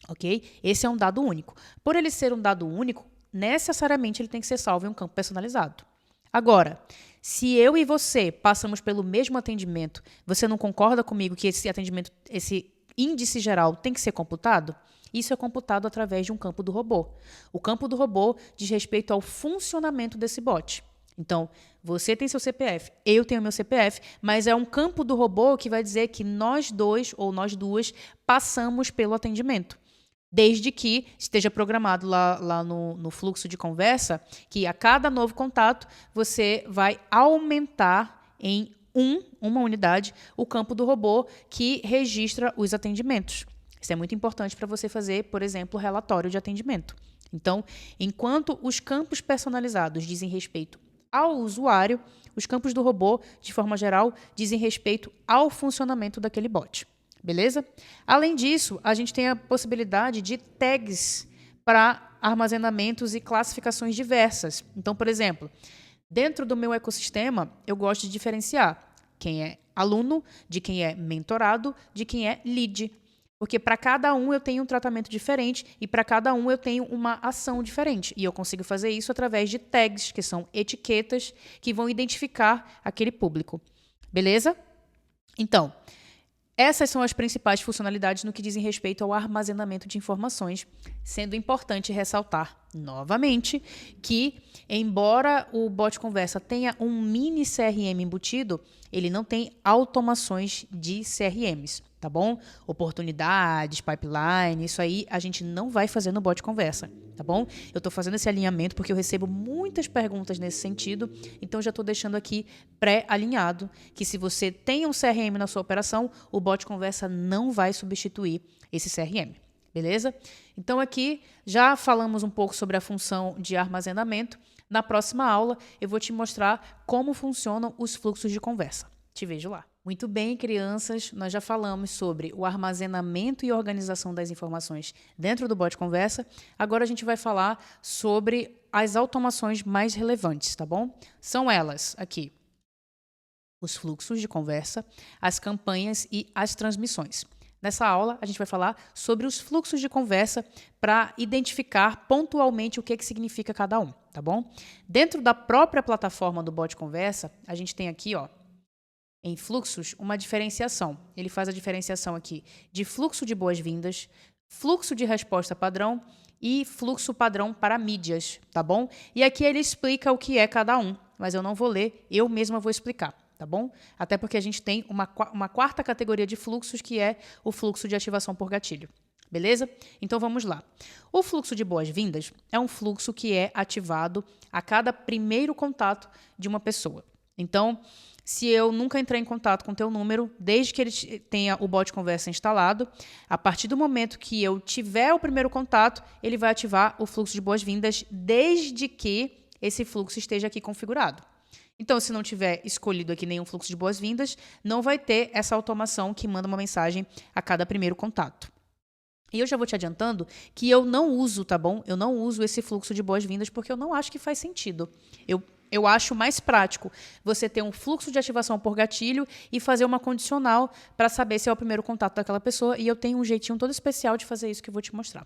Ok? Esse é um dado único. Por ele ser um dado único, necessariamente ele tem que ser salvo em um campo personalizado. Agora, se eu e você passamos pelo mesmo atendimento, você não concorda comigo que esse atendimento, esse índice geral tem que ser computado? Isso é computado através de um campo do robô. O campo do robô diz respeito ao funcionamento desse bot. Então, você tem seu CPF, eu tenho meu CPF, mas é um campo do robô que vai dizer que nós dois ou nós duas passamos pelo atendimento. Desde que esteja programado lá no fluxo de conversa que a cada novo contato você vai aumentar em uma unidade o campo do robô que registra os atendimentos. Isso é muito importante para você fazer, por exemplo, relatório de atendimento. Então, enquanto os campos personalizados dizem respeito ao usuário, os campos do robô, de forma geral, dizem respeito ao funcionamento daquele bot. Beleza? Além disso, a gente tem a possibilidade de tags para armazenamentos e classificações diversas. Então, por exemplo, dentro do meu ecossistema, eu gosto de diferenciar quem é aluno, de quem é mentorado, de quem é lead. Porque para cada um eu tenho um tratamento diferente e para cada um eu tenho uma ação diferente. E eu consigo fazer isso através de tags, que são etiquetas que vão identificar aquele público. Beleza? Então, essas são as principais funcionalidades no que dizem respeito ao armazenamento de informações, sendo importante ressaltar novamente que, embora o bot conversa tenha um mini CRM embutido, ele não tem automações de CRMs, tá bom? Oportunidades, pipeline, isso aí a gente não vai fazer no bot conversa, tá bom? Eu estou fazendo esse alinhamento porque eu recebo muitas perguntas nesse sentido, então já estou deixando aqui pré-alinhado que se você tem um CRM na sua operação, o bot conversa não vai substituir esse CRM. Beleza? Então aqui já falamos um pouco sobre a função de armazenamento. Na próxima aula eu vou te mostrar como funcionam os fluxos de conversa. Te vejo lá. Muito bem, crianças, nós já falamos sobre o armazenamento e organização das informações dentro do bot conversa. Agora a gente vai falar sobre as automações mais relevantes, tá bom? São elas aqui: os fluxos de conversa, as campanhas e as transmissões. Nessa aula, a gente vai falar sobre os fluxos de conversa para identificar pontualmente o que significa cada um, tá bom? Dentro da própria plataforma do bot conversa, a gente tem aqui, ó, em fluxos, uma diferenciação. Ele faz a diferenciação aqui de fluxo de boas-vindas, fluxo de resposta padrão e fluxo padrão para mídias, tá bom? E aqui ele explica o que é cada um, mas eu não vou ler, eu mesma vou explicar. Tá bom? Até porque a gente tem uma quarta categoria de fluxos, que é o fluxo de ativação por gatilho. Beleza? Então, vamos lá. O fluxo de boas-vindas é um fluxo que é ativado a cada primeiro contato de uma pessoa. Então, se eu nunca entrei em contato com o teu número, desde que ele tenha o bot conversa instalado, a partir do momento que eu tiver o primeiro contato, ele vai ativar o fluxo de boas-vindas, desde que esse fluxo esteja aqui configurado. Então, se não tiver escolhido aqui nenhum fluxo de boas-vindas, não vai ter essa automação que manda uma mensagem a cada primeiro contato. E eu já vou te adiantando que eu não uso, tá bom? Eu não uso esse fluxo de boas-vindas porque eu não acho que faz sentido. Eu acho mais prático você ter um fluxo de ativação por gatilho e fazer uma condicional para saber se é o primeiro contato daquela pessoa. E eu tenho um jeitinho todo especial de fazer isso que eu vou te mostrar.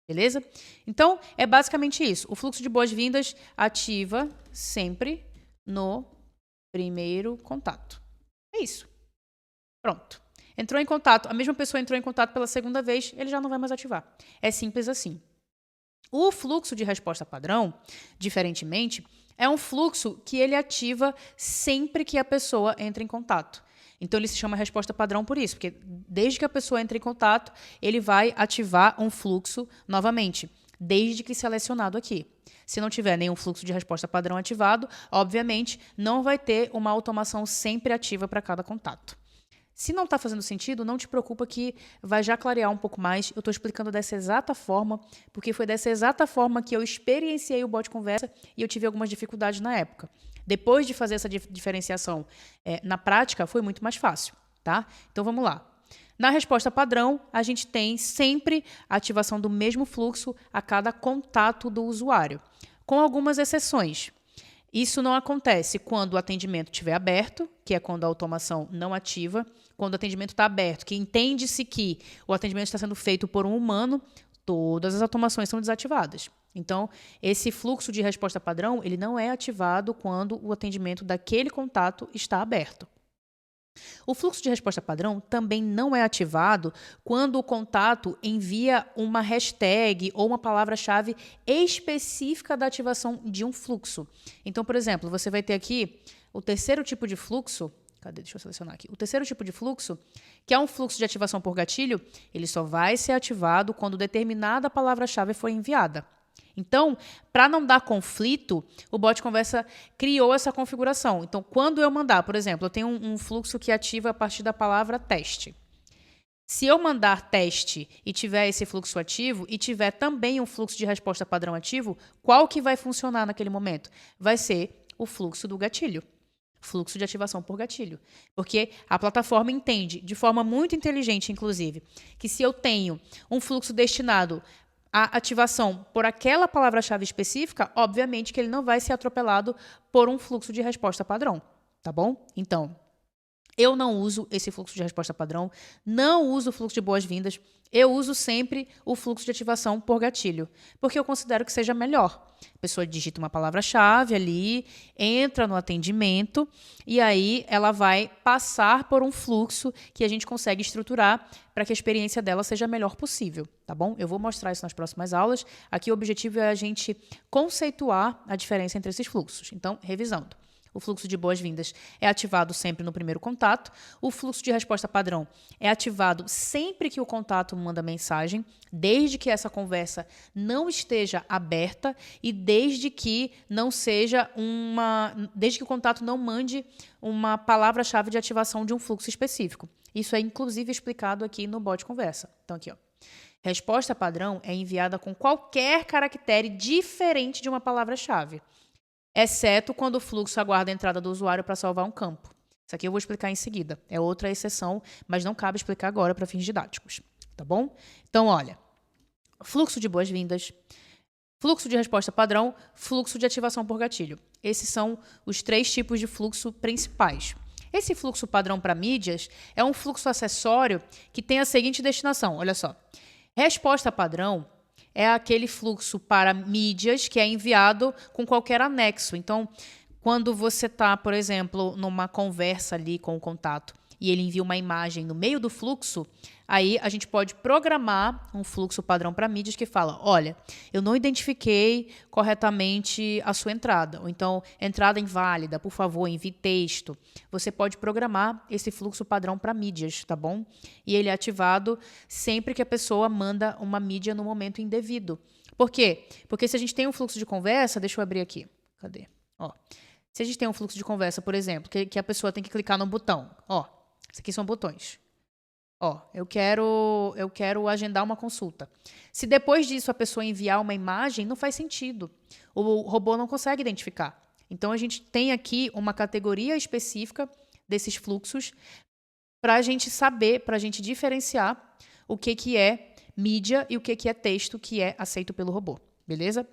Beleza? Então, é basicamente isso. O fluxo de boas-vindas ativa sempre no primeiro contato. É isso. Pronto. Entrou em contato, a mesma pessoa entrou em contato pela segunda vez, ele já não vai mais ativar. É simples assim. O fluxo de resposta padrão, diferentemente, é um fluxo que ele ativa sempre que a pessoa entra em contato. Então, ele se chama resposta padrão por isso, porque desde que a pessoa entra em contato, ele vai ativar um fluxo novamente, desde que selecionado aqui. Se não tiver nenhum fluxo de resposta padrão ativado, obviamente, não vai ter uma automação sempre ativa para cada contato. Se não está fazendo sentido, não te preocupa que vai já clarear um pouco mais. Eu estou explicando dessa exata forma, porque foi dessa exata forma que eu experienciei o bot conversa e eu tive algumas dificuldades na época. Depois de fazer essa diferenciação na prática, foi muito mais fácil, tá? Então vamos lá. Na resposta padrão, a gente tem sempre a ativação do mesmo fluxo a cada contato do usuário, com algumas exceções. Isso não acontece quando o atendimento estiver aberto, que é quando a automação não ativa. Quando o atendimento está aberto, que entende-se que o atendimento está sendo feito por um humano, todas as automações são desativadas. Então, esse fluxo de resposta padrão, ele não é ativado quando o atendimento daquele contato está aberto. O fluxo de resposta padrão também não é ativado quando o contato envia uma hashtag ou uma palavra-chave específica da ativação de um fluxo. Então, por exemplo, você vai ter aqui o terceiro tipo de fluxo. Cadê? Deixa eu selecionar aqui. O terceiro tipo de fluxo, que é um fluxo de ativação por gatilho, ele só vai ser ativado quando determinada palavra-chave for enviada. Então, para não dar conflito, o bot conversa criou essa configuração. Então, quando eu mandar, por exemplo, eu tenho um fluxo que ativa a partir da palavra teste. Se eu mandar teste e tiver esse fluxo ativo e tiver também um fluxo de resposta padrão ativo, qual que vai funcionar naquele momento? Vai ser o fluxo do gatilho. Fluxo de ativação por gatilho. Porque a plataforma entende, de forma muito inteligente, inclusive, que se eu tenho um fluxo destinado à ativação por aquela palavra-chave específica, obviamente que ele não vai ser atropelado por um fluxo de resposta padrão, tá bom? Então, eu não uso esse fluxo de resposta padrão, não uso o fluxo de boas-vindas, eu uso sempre o fluxo de ativação por gatilho, porque eu considero que seja melhor. A pessoa digita uma palavra-chave ali, entra no atendimento e aí ela vai passar por um fluxo que a gente consegue estruturar para que a experiência dela seja a melhor possível, tá bom? Eu vou mostrar isso nas próximas aulas. Aqui o objetivo é a gente conceituar a diferença entre esses fluxos. Então, revisando. O fluxo de boas-vindas é ativado sempre no primeiro contato. O fluxo de resposta padrão é ativado sempre que o contato manda mensagem, desde que essa conversa não esteja aberta e desde que não seja desde que o contato não mande uma palavra-chave de ativação de um fluxo específico. Isso é inclusive explicado aqui no bot conversa. Então aqui, ó. Resposta padrão é enviada com qualquer caractere diferente de uma palavra-chave, exceto quando o fluxo aguarda a entrada do usuário para salvar um campo. Isso aqui eu vou explicar em seguida. É outra exceção, mas não cabe explicar agora para fins didáticos. Tá bom? Então, olha. Fluxo de boas-vindas, fluxo de resposta padrão, fluxo de ativação por gatilho. Esses são os 3 tipos de fluxo principais. Esse fluxo padrão para mídias é um fluxo acessório que tem a seguinte destinação. Olha só. Resposta padrão é aquele fluxo para mídias que é enviado com qualquer anexo. Então, quando você está, por exemplo, numa conversa ali com o contato e ele envia uma imagem no meio do fluxo, aí a gente pode programar um fluxo padrão para mídias que fala, olha, eu não identifiquei corretamente a sua entrada, ou então, entrada inválida, por favor, envie texto. Você pode programar esse fluxo padrão para mídias, tá bom? E ele é ativado sempre que a pessoa manda uma mídia no momento indevido. Por quê? Porque se a gente tem um fluxo de conversa, deixa eu abrir aqui, cadê? Ó, se a gente tem um fluxo de conversa, por exemplo, que a pessoa tem que clicar no botão, ó, esses aqui são botões. Ó, eu quero agendar uma consulta. Se depois disso a pessoa enviar uma imagem, não faz sentido. O robô não consegue identificar. Então, a gente tem aqui uma categoria específica desses fluxos para a gente saber, para a gente diferenciar o que é mídia e o que é texto que é aceito pelo robô. Beleza?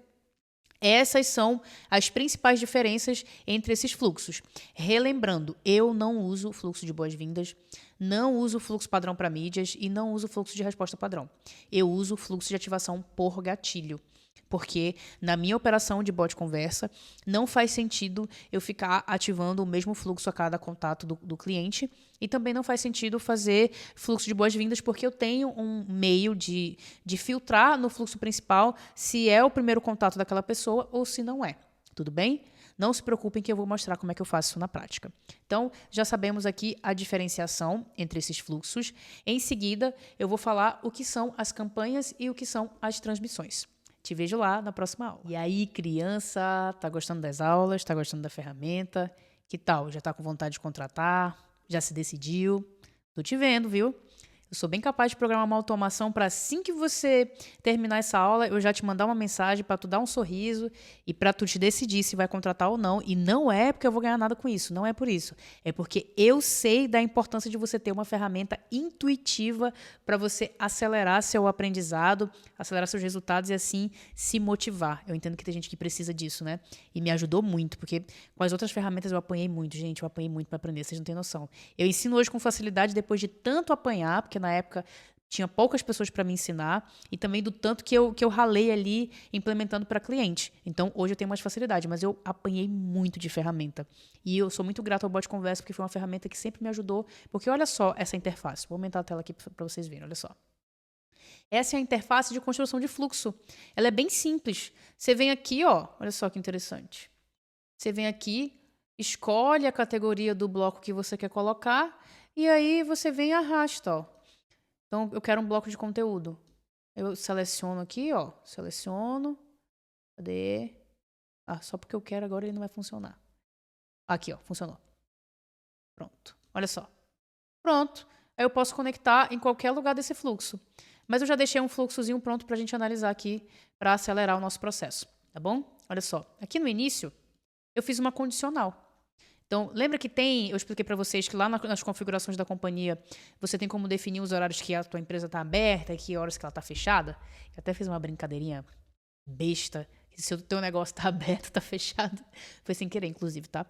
Essas são as principais diferenças entre esses fluxos. Relembrando, eu não uso o fluxo de boas-vindas, não uso o fluxo padrão para mídias e não uso o fluxo de resposta padrão. Eu uso o fluxo de ativação por gatilho. Porque na minha operação de bot conversa, não faz sentido eu ficar ativando o mesmo fluxo a cada contato do cliente. E também não faz sentido fazer fluxo de boas-vindas, porque eu tenho um meio de filtrar no fluxo principal se é o primeiro contato daquela pessoa ou se não é. Tudo bem? Não se preocupem que eu vou mostrar como é que eu faço isso na prática. Então, já sabemos aqui a diferenciação entre esses fluxos. Em seguida, eu vou falar o que são as campanhas e o que são as transmissões. Te vejo lá na próxima aula. E aí, criança, tá gostando das aulas? Tá gostando da ferramenta? Que tal? Já tá com vontade de contratar? Já se decidiu? Tô te vendo, viu? Eu sou bem capaz de programar uma automação para assim que você terminar essa aula, eu já te mandar uma mensagem para tu dar um sorriso e para tu te decidir se vai contratar ou não. E não é porque eu vou ganhar nada com isso, não é por isso. É porque eu sei da importância de você ter uma ferramenta intuitiva para você acelerar seu aprendizado, acelerar seus resultados e assim se motivar. Eu entendo que tem gente que precisa disso, né? E me ajudou muito, porque com as outras ferramentas eu apanhei muito, gente. Eu apanhei muito para aprender, vocês não têm noção. Eu ensino hoje com facilidade depois de tanto apanhar, porque na época tinha poucas pessoas para me ensinar e também do tanto que eu ralei ali implementando para cliente. Então, hoje eu tenho mais facilidade, mas eu apanhei muito de ferramenta. E eu sou muito grato ao Bot Conversa, porque foi uma ferramenta que sempre me ajudou. Porque olha só essa interface. Vou aumentar a tela aqui para vocês verem, olha só. Essa é a interface de construção de fluxo. Ela é bem simples. Você vem aqui, ó, olha só que interessante. Você vem aqui, escolhe a categoria do bloco que você quer colocar e aí você vem e arrasta, ó. Então, eu quero um bloco de conteúdo. Eu seleciono aqui, ó. Seleciono. Cadê? Ah, só porque eu quero agora ele não vai funcionar. Aqui, ó. Funcionou. Pronto. Olha só. Pronto. Aí eu posso conectar em qualquer lugar desse fluxo. Mas eu já deixei um fluxozinho pronto para a gente analisar aqui para acelerar o nosso processo. Tá bom? Olha só. Aqui no início, eu fiz uma condicional. Então, lembra que eu expliquei para vocês que lá nas configurações da companhia, você tem como definir os horários que a tua empresa está aberta e que horas que ela está fechada? Eu até fiz uma brincadeirinha besta, se o teu negócio está aberto, está fechado. Foi sem querer, inclusive, tá?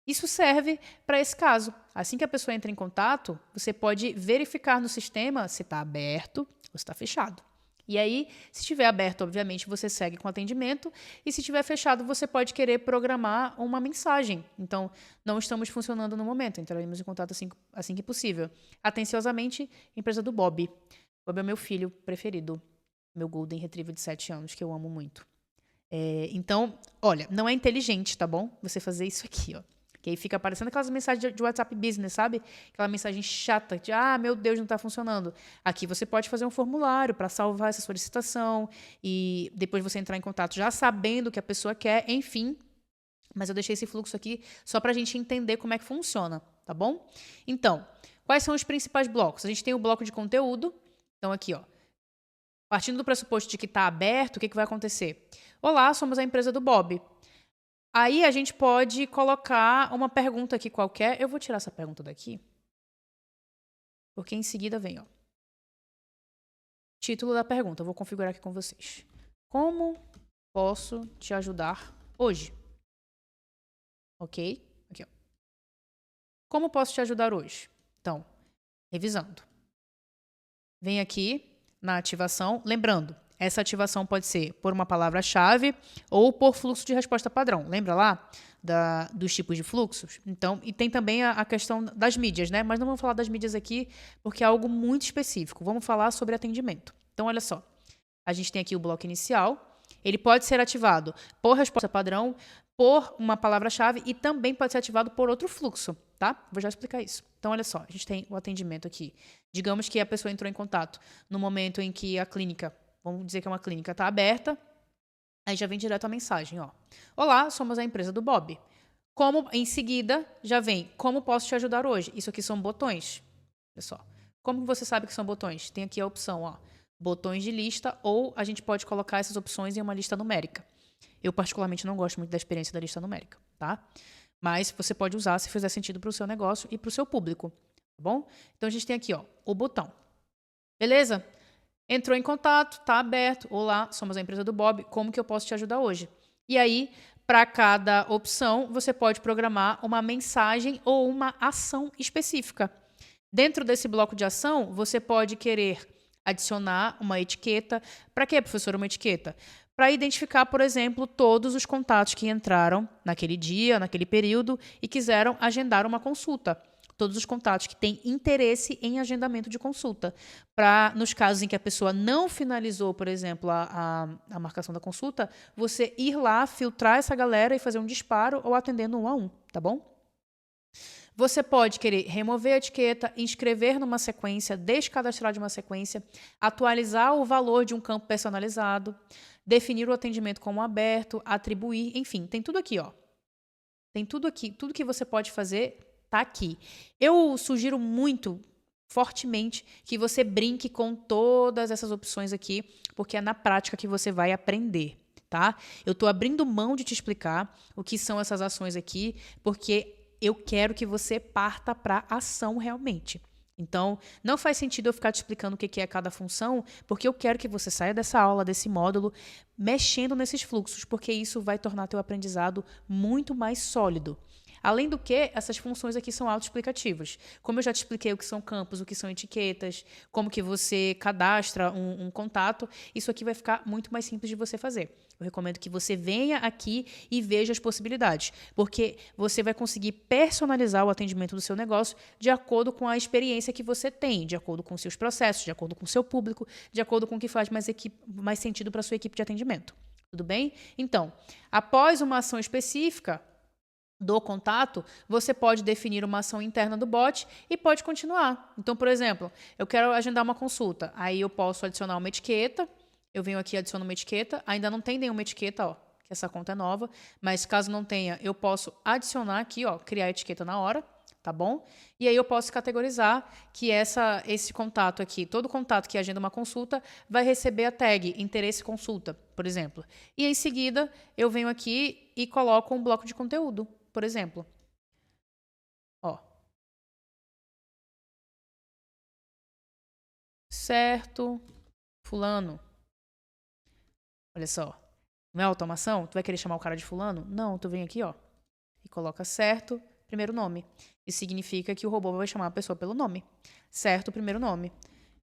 Isso serve para esse caso. Assim que a pessoa entra em contato, você pode verificar no sistema se está aberto ou se está fechado. E aí, se estiver aberto, obviamente, você segue com o atendimento. E se estiver fechado, você pode querer programar uma mensagem. Então, não estamos funcionando no momento. Entraremos em contato assim que possível. Atenciosamente, empresa do Bob. Bob é meu filho preferido. Meu Golden Retriever de 7 anos, que eu amo muito. Então, olha, não é inteligente, tá bom? Você fazer isso aqui, ó. Que aí fica aparecendo aquelas mensagens de WhatsApp Business, sabe? Aquela mensagem chata de, meu Deus, não está funcionando. Aqui você pode fazer um formulário para salvar essa solicitação e depois você entrar em contato já sabendo o que a pessoa quer, enfim. Mas eu deixei esse fluxo aqui só para a gente entender como é que funciona, tá bom? Então, quais são os principais blocos? A gente tem o bloco de conteúdo. Então, aqui, ó. Partindo do pressuposto de que está aberto, o que vai acontecer? Olá, somos a empresa do Bob. Aí a gente pode colocar uma pergunta aqui qualquer. Eu vou tirar essa pergunta daqui, porque em seguida vem, ó. Título da pergunta. Eu vou configurar aqui com vocês. Como posso te ajudar hoje? Ok? Aqui, ó. Como posso te ajudar hoje? Então, revisando. Vem aqui na ativação. Lembrando, essa ativação pode ser por uma palavra-chave ou por fluxo de resposta padrão. Lembra lá dos tipos de fluxos? Então, e tem também a questão das mídias, né? Mas não vamos falar das mídias aqui porque é algo muito específico. Vamos falar sobre atendimento. Então, olha só. A gente tem aqui o bloco inicial. Ele pode ser ativado por resposta padrão, por uma palavra-chave e também pode ser ativado por outro fluxo, tá? Vou já explicar isso. Então, olha só. A gente tem o atendimento aqui. Digamos que a pessoa entrou em contato no momento em que a clínica, vamos dizer que é uma clínica, está aberta. Aí já vem direto a mensagem, ó. Olá, somos a empresa do Bob. Em seguida, já vem, como posso te ajudar hoje? Isso aqui são botões. Olha só. Como você sabe que são botões? Tem aqui a opção, ó. Botões de lista, ou a gente pode colocar essas opções em uma lista numérica. Eu, particularmente, não gosto muito da experiência da lista numérica, tá? Mas você pode usar se fizer sentido para o seu negócio e para o seu público, tá bom? Então, a gente tem aqui, ó, o botão. Beleza? Entrou em contato, está aberto. Olá, somos a empresa do Bob. Como que eu posso te ajudar hoje? E aí, para cada opção, você pode programar uma mensagem ou uma ação específica. Dentro desse bloco de ação, você pode querer adicionar uma etiqueta. Para quê, professor, uma etiqueta? Para identificar, por exemplo, todos os contatos que entraram naquele dia, naquele período e quiseram agendar uma consulta. Todos os contatos que têm interesse em agendamento de consulta. Para, nos casos em que a pessoa não finalizou, por exemplo, a marcação da consulta, você ir lá, filtrar essa galera e fazer um disparo ou atendendo um a um, tá bom? Você pode querer remover a etiqueta, inscrever numa sequência, descadastrar de uma sequência, atualizar o valor de um campo personalizado, definir o atendimento como aberto, atribuir, enfim, tem tudo aqui, ó. Tem tudo aqui, tudo que você pode fazer tá aqui. Eu sugiro muito, fortemente, que você brinque com todas essas opções aqui, porque é na prática que você vai aprender, tá? Eu estou abrindo mão de te explicar o que são essas ações aqui, porque eu quero que você parta para ação realmente. Então, não faz sentido eu ficar te explicando o que é cada função, porque eu quero que você saia dessa aula, desse módulo, mexendo nesses fluxos, porque isso vai tornar teu aprendizado muito mais sólido. Além do que, essas funções aqui são autoexplicativas. Como eu já te expliquei o que são campos, o que são etiquetas, como que você cadastra um contato, isso aqui vai ficar muito mais simples de você fazer. Eu recomendo que você venha aqui e veja as possibilidades, porque você vai conseguir personalizar o atendimento do seu negócio de acordo com a experiência que você tem, de acordo com seus processos, de acordo com o seu público, de acordo com o que faz mais sentido para a sua equipe de atendimento. Tudo bem? Então, após uma ação específica do contato, você pode definir uma ação interna do bot e pode continuar. Então, por exemplo, eu quero agendar uma consulta, aí eu posso adicionar uma etiqueta, eu venho aqui e adiciono uma etiqueta, ainda não tem nenhuma etiqueta, ó, que essa conta é nova, mas caso não tenha, eu posso adicionar aqui, ó, criar a etiqueta na hora, tá bom? E aí eu posso categorizar que esse contato aqui, todo contato que agenda uma consulta, vai receber a tag interesse consulta, por exemplo. E em seguida, eu venho aqui e coloco um bloco de conteúdo, por exemplo. Ó. Certo, fulano. Olha só. Não é automação? Tu vai querer chamar o cara de fulano? Não, tu vem aqui, ó, e coloca certo, primeiro nome. Isso significa que o robô vai chamar a pessoa pelo nome. Certo, primeiro nome.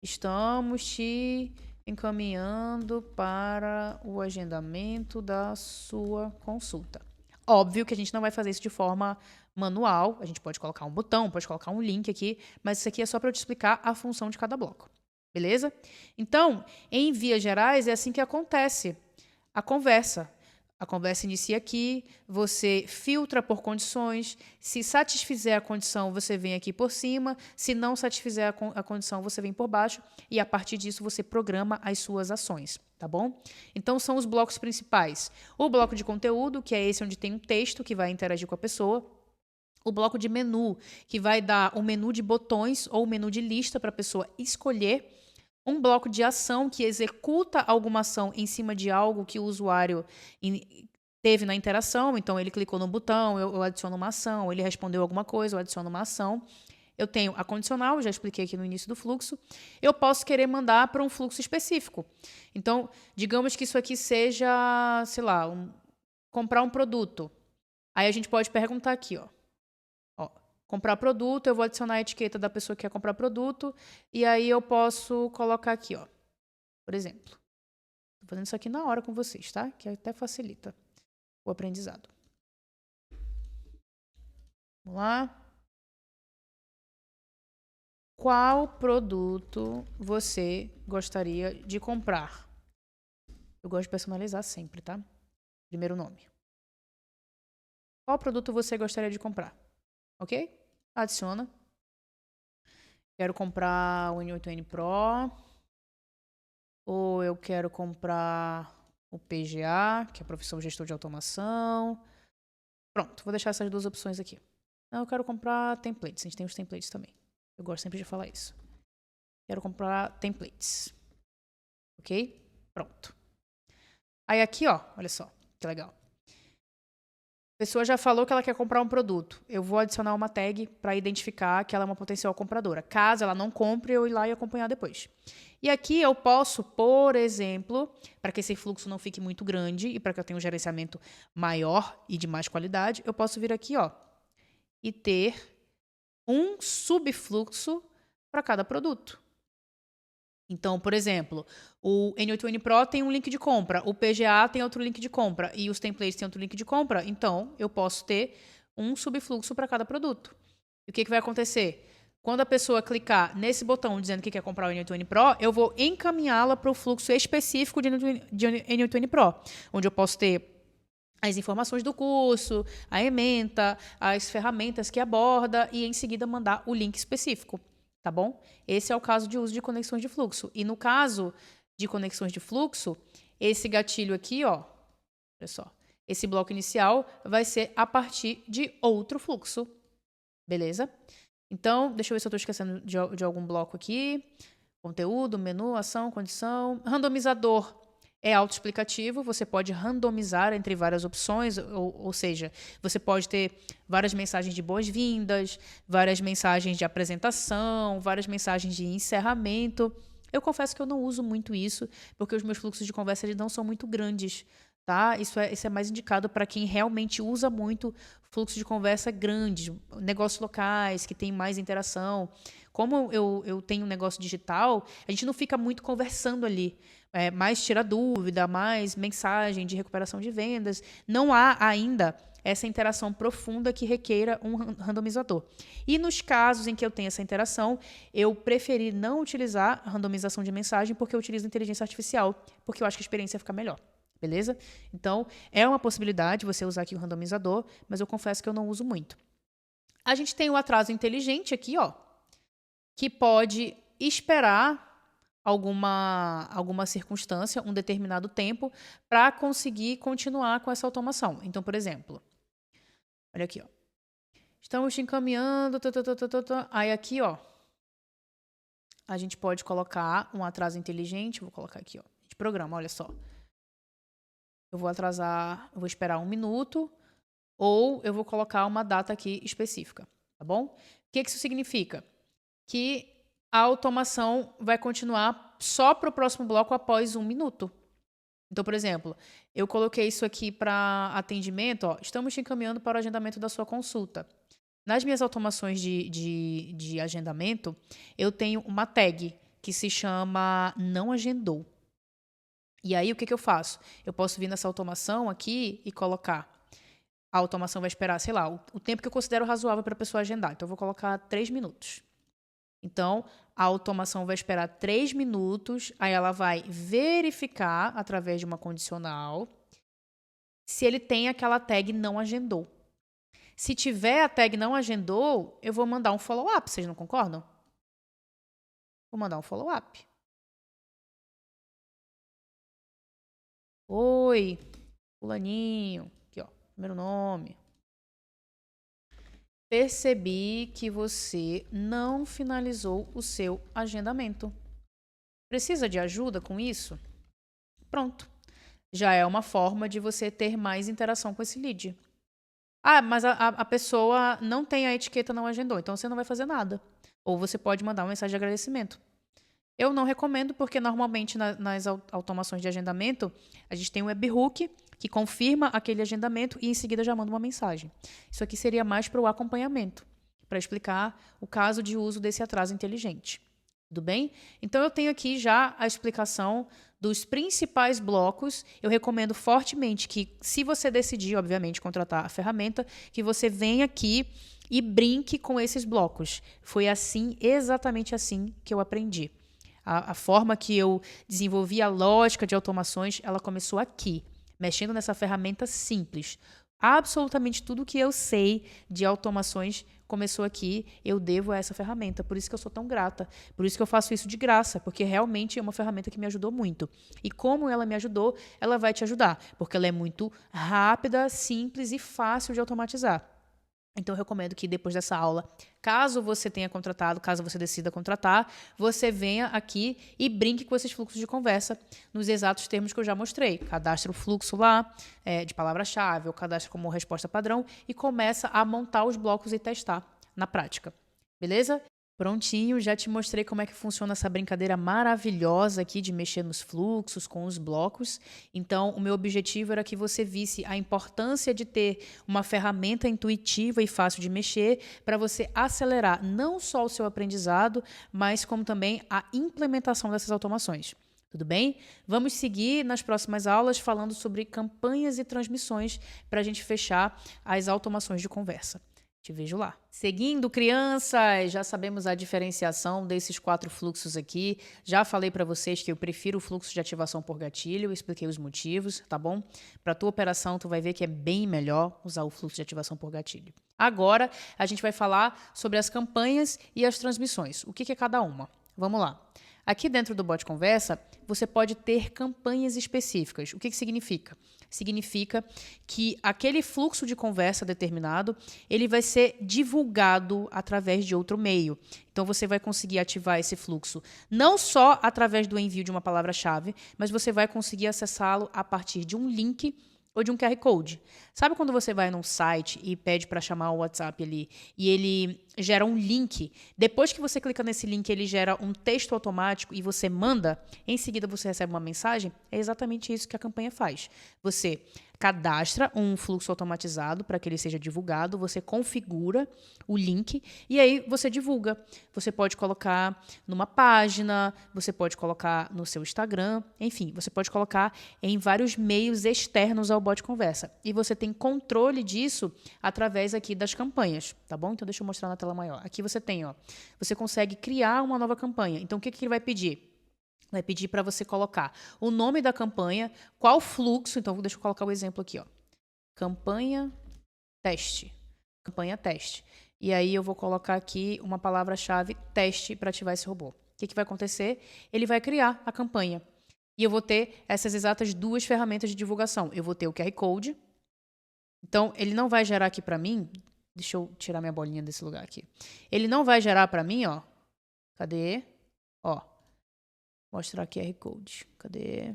Estamos te encaminhando para o agendamento da sua consulta. Óbvio que a gente não vai fazer isso de forma manual. A gente pode colocar um botão, pode colocar um link aqui, mas isso aqui é só para eu te explicar a função de cada bloco. Beleza? Então, em vias gerais, é assim que acontece a conversa. A conversa inicia aqui, você filtra por condições. Se satisfizer a condição, você vem aqui por cima. Se não satisfizer a condição, você vem por baixo. E a partir disso, você programa as suas ações, tá bom? Então, são os blocos principais. O bloco de conteúdo, que é esse onde tem um texto que vai interagir com a pessoa. O bloco de menu, que vai dar o menu de botões ou o menu de lista para a pessoa escolher. Um bloco de ação que executa alguma ação em cima de algo que o usuário teve na interação. Então, ele clicou no botão, eu adiciono uma ação. Ele respondeu alguma coisa, eu adiciono uma ação. Eu tenho a condicional, já expliquei aqui no início do fluxo. Eu posso querer mandar para um fluxo específico. Então, digamos que isso aqui seja, sei lá, comprar um produto. Aí a gente pode perguntar aqui, ó. Comprar produto, eu vou adicionar a etiqueta da pessoa que quer comprar produto, e aí eu posso colocar aqui, ó. Por exemplo. Tô fazendo isso aqui na hora com vocês, tá? Que até facilita o aprendizado. Vamos lá. Qual produto você gostaria de comprar? Eu gosto de personalizar sempre, tá? Primeiro nome. Qual produto você gostaria de comprar? Ok? Adiciona. Quero comprar o N8N Pro. Ou eu quero comprar o PGA, que é a Profissão Gestor de Automação. Pronto, vou deixar essas duas opções aqui. Eu quero comprar templates. A gente tem os templates também. Eu gosto sempre de falar isso. Quero comprar templates. Ok? Pronto. Aí aqui, ó, olha só, que legal. pessoa já falou que ela quer comprar um produto. Eu vou adicionar uma tag para identificar que ela é uma potencial compradora. Caso ela não compre, eu ir lá e acompanhar depois. E aqui eu posso, por exemplo, para que esse fluxo não fique muito grande e para que eu tenha um gerenciamento maior e de mais qualidade, eu posso vir aqui, ó, e ter um subfluxo para cada produto. Então, por exemplo, o N8N Pro tem um link de compra, o PGA tem outro link de compra e os templates têm outro link de compra. Então, eu posso ter um subfluxo para cada produto. E o que vai acontecer? Quando a pessoa clicar nesse botão dizendo que quer comprar o N8N Pro, eu vou encaminhá-la para o fluxo específico de N8N Pro, onde eu posso ter as informações do curso, a ementa, as ferramentas que aborda e em seguida mandar o link específico, tá bom? Esse é o caso de uso de conexões de fluxo. E no caso de conexões de fluxo, esse gatilho aqui, ó, olha só, esse bloco inicial vai ser a partir de outro fluxo, beleza? Então, deixa eu ver se eu estou esquecendo de algum bloco aqui. Conteúdo, menu, ação, condição. Randomizador é autoexplicativo, você pode randomizar entre várias opções, ou seja, você pode ter várias mensagens de boas-vindas, várias mensagens de apresentação, várias mensagens de encerramento. Eu confesso que eu não uso muito isso, porque os meus fluxos de conversa eles não são muito grandes, tá? Isso é mais indicado para quem realmente usa muito fluxo de conversa grandes, negócios locais, que tem mais interação. Como eu tenho um negócio digital, a gente não fica muito conversando ali. Mais tira dúvida, mais mensagem de recuperação de vendas. Não há ainda essa interação profunda que requeira um randomizador. E nos casos em que eu tenho essa interação, eu preferi não utilizar a randomização de mensagem porque eu utilizo inteligência artificial, porque eu acho que a experiência fica melhor. Beleza? Então, é uma possibilidade você usar aqui o randomizador, mas eu confesso que eu não uso muito. A gente tem o atraso inteligente aqui, ó, que pode esperar alguma circunstância, um determinado tempo, para conseguir continuar com essa automação. Então, por exemplo, olha aqui, ó. Estamos te encaminhando, aí aqui, ó, a gente pode colocar um atraso inteligente, vou colocar aqui, ó, de programa, olha só. Eu vou eu vou esperar 1 minuto, ou eu vou colocar uma data aqui específica, tá bom? O que isso significa? Que a automação vai continuar só para o próximo bloco após 1 minuto. Então, por exemplo, eu coloquei isso aqui para atendimento, ó, estamos te encaminhando para o agendamento da sua consulta. Nas minhas automações de agendamento, eu tenho uma tag que se chama não agendou. E aí, o que eu faço? Eu posso vir nessa automação aqui e colocar. A automação vai esperar, sei lá, o tempo que eu considero razoável para a pessoa agendar. Então, eu vou colocar 3 minutos. Então, a automação vai esperar 3 minutos, aí ela vai verificar, através de uma condicional, se ele tem aquela tag não agendou. Se tiver a tag não agendou, eu vou mandar um follow-up, vocês não concordam? Vou mandar um follow-up. Oi, fulaninho, aqui ó, primeiro nome. Percebi que você não finalizou o seu agendamento. Precisa de ajuda com isso? Pronto. Já é uma forma de você ter mais interação com esse lead. Ah, mas a pessoa não tem a etiqueta não agendou, então você não vai fazer nada. Ou você pode mandar uma mensagem de agradecimento. Eu não recomendo porque normalmente nas automações de agendamento, a gente tem um webhook que confirma aquele agendamento e em seguida já manda uma mensagem. Isso aqui seria mais para o acompanhamento, para explicar o caso de uso desse atraso inteligente. Tudo bem? Então, eu tenho aqui já a explicação dos principais blocos. Eu recomendo fortemente que, se você decidir, obviamente, contratar a ferramenta, que você venha aqui e brinque com esses blocos. Foi assim, exatamente assim, que eu aprendi. A forma que eu desenvolvi a lógica de automações, ela começou aqui, mexendo nessa ferramenta simples. Absolutamente tudo que eu sei de automações começou aqui, eu devo a essa ferramenta. Por isso que eu sou tão grata. Por isso que eu faço isso de graça, porque realmente é uma ferramenta que me ajudou muito. E como ela me ajudou, ela vai te ajudar, porque ela é muito rápida, simples e fácil de automatizar. Então, eu recomendo que depois dessa aula, caso você tenha contratado, caso você decida contratar, você venha aqui e brinque com esses fluxos de conversa nos exatos termos que eu já mostrei. Cadastra o fluxo lá de palavra-chave, ou cadastra como resposta padrão e começa a montar os blocos e testar na prática. Beleza? Prontinho, já te mostrei como é que funciona essa brincadeira maravilhosa aqui de mexer nos fluxos, com os blocos. Então, o meu objetivo era que você visse a importância de ter uma ferramenta intuitiva e fácil de mexer para você acelerar não só o seu aprendizado, mas como também a implementação dessas automações. Tudo bem? Vamos seguir nas próximas aulas falando sobre campanhas e transmissões para a gente fechar as automações de conversa. Te vejo lá. Seguindo, crianças, já sabemos a diferenciação desses 4 fluxos aqui. Já falei para vocês que eu prefiro o fluxo de ativação por gatilho, expliquei os motivos, tá bom? Para tua operação, tu vai ver que é bem melhor usar o fluxo de ativação por gatilho. Agora, a gente vai falar sobre as campanhas e as transmissões. O que é cada uma? Vamos lá. Aqui dentro do Bot Conversa, você pode ter campanhas específicas. O que significa? Significa que aquele fluxo de conversa determinado, ele vai ser divulgado através de outro meio. Então, você vai conseguir ativar esse fluxo não só através do envio de uma palavra-chave, mas você vai conseguir acessá-lo a partir de um link ou de um QR Code. Sabe quando você vai num site e pede para chamar o WhatsApp ali e ele gera um link? Depois que você clica nesse link, ele gera um texto automático e você manda, em seguida você recebe uma mensagem? É exatamente isso que a campanha faz. Você cadastra um fluxo automatizado para que ele seja divulgado, você configura o link e aí você divulga. Você pode colocar numa página, você pode colocar no seu Instagram, enfim, você pode colocar em vários meios externos ao Bot Conversa. E você tem controle disso através aqui das campanhas, tá bom? Então, deixa eu mostrar na tela maior. Aqui você tem, ó, você consegue criar uma nova campanha. Então, o que ele vai pedir? Vai pedir para você colocar o nome da campanha, qual fluxo. Então, deixa eu colocar o exemplo aqui, ó. Campanha teste. Campanha teste. E aí eu vou colocar aqui uma palavra-chave teste para ativar esse robô. O que vai acontecer? Ele vai criar a campanha. E eu vou ter essas exatas 2 ferramentas de divulgação. Eu vou ter o QR Code. Então, ele não vai gerar aqui para mim. Deixa eu tirar minha bolinha desse lugar aqui. Ele não vai gerar para mim, ó. Cadê? Ó. Mostrar QR Code. Cadê?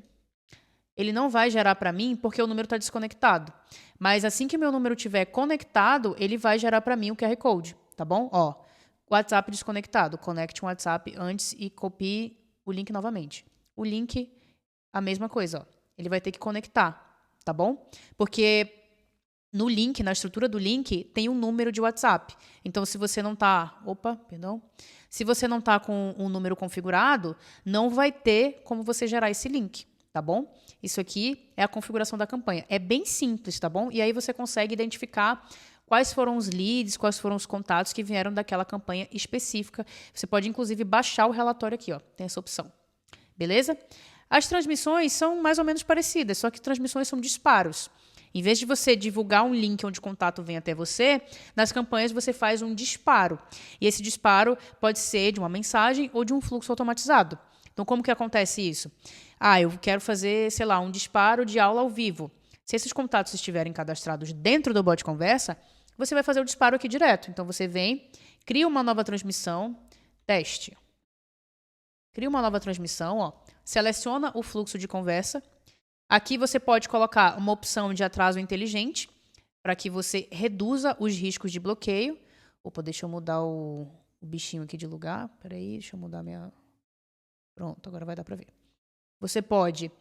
Ele não vai gerar para mim porque o número está desconectado. Mas assim que meu número estiver conectado, ele vai gerar para mim o QR Code, tá bom? Ó, WhatsApp desconectado. Conecte um WhatsApp antes e copie o link novamente. O link, a mesma coisa, ó. Ele vai ter que conectar, tá bom? Porque no link, na estrutura do link, tem um número de WhatsApp. Então, se você não está... Se você não está com um número configurado, não vai ter como você gerar esse link, tá bom? Isso aqui é a configuração da campanha. É bem simples, tá bom? E aí você consegue identificar quais foram os leads, quais foram os contatos que vieram daquela campanha específica. Você pode, inclusive, baixar o relatório aqui, ó. Tem essa opção. Beleza? As transmissões são mais ou menos parecidas, só que transmissões são disparos. Em vez de você divulgar um link onde o contato vem até você, nas campanhas você faz um disparo. E esse disparo pode ser de uma mensagem ou de um fluxo automatizado. Então, como que acontece isso? Eu quero fazer, sei lá, um disparo de aula ao vivo. Se esses contatos estiverem cadastrados dentro do Bot Conversa, você vai fazer o disparo aqui direto. Então, você vem, cria uma nova transmissão, teste. Cria uma nova transmissão, ó, seleciona o fluxo de conversa. Aqui você pode colocar uma opção de atraso inteligente para que você reduza os riscos de bloqueio. Opa, deixa eu mudar o bichinho aqui de lugar. Peraí, deixa eu mudar minha... Pronto, agora vai dar para ver. Você pode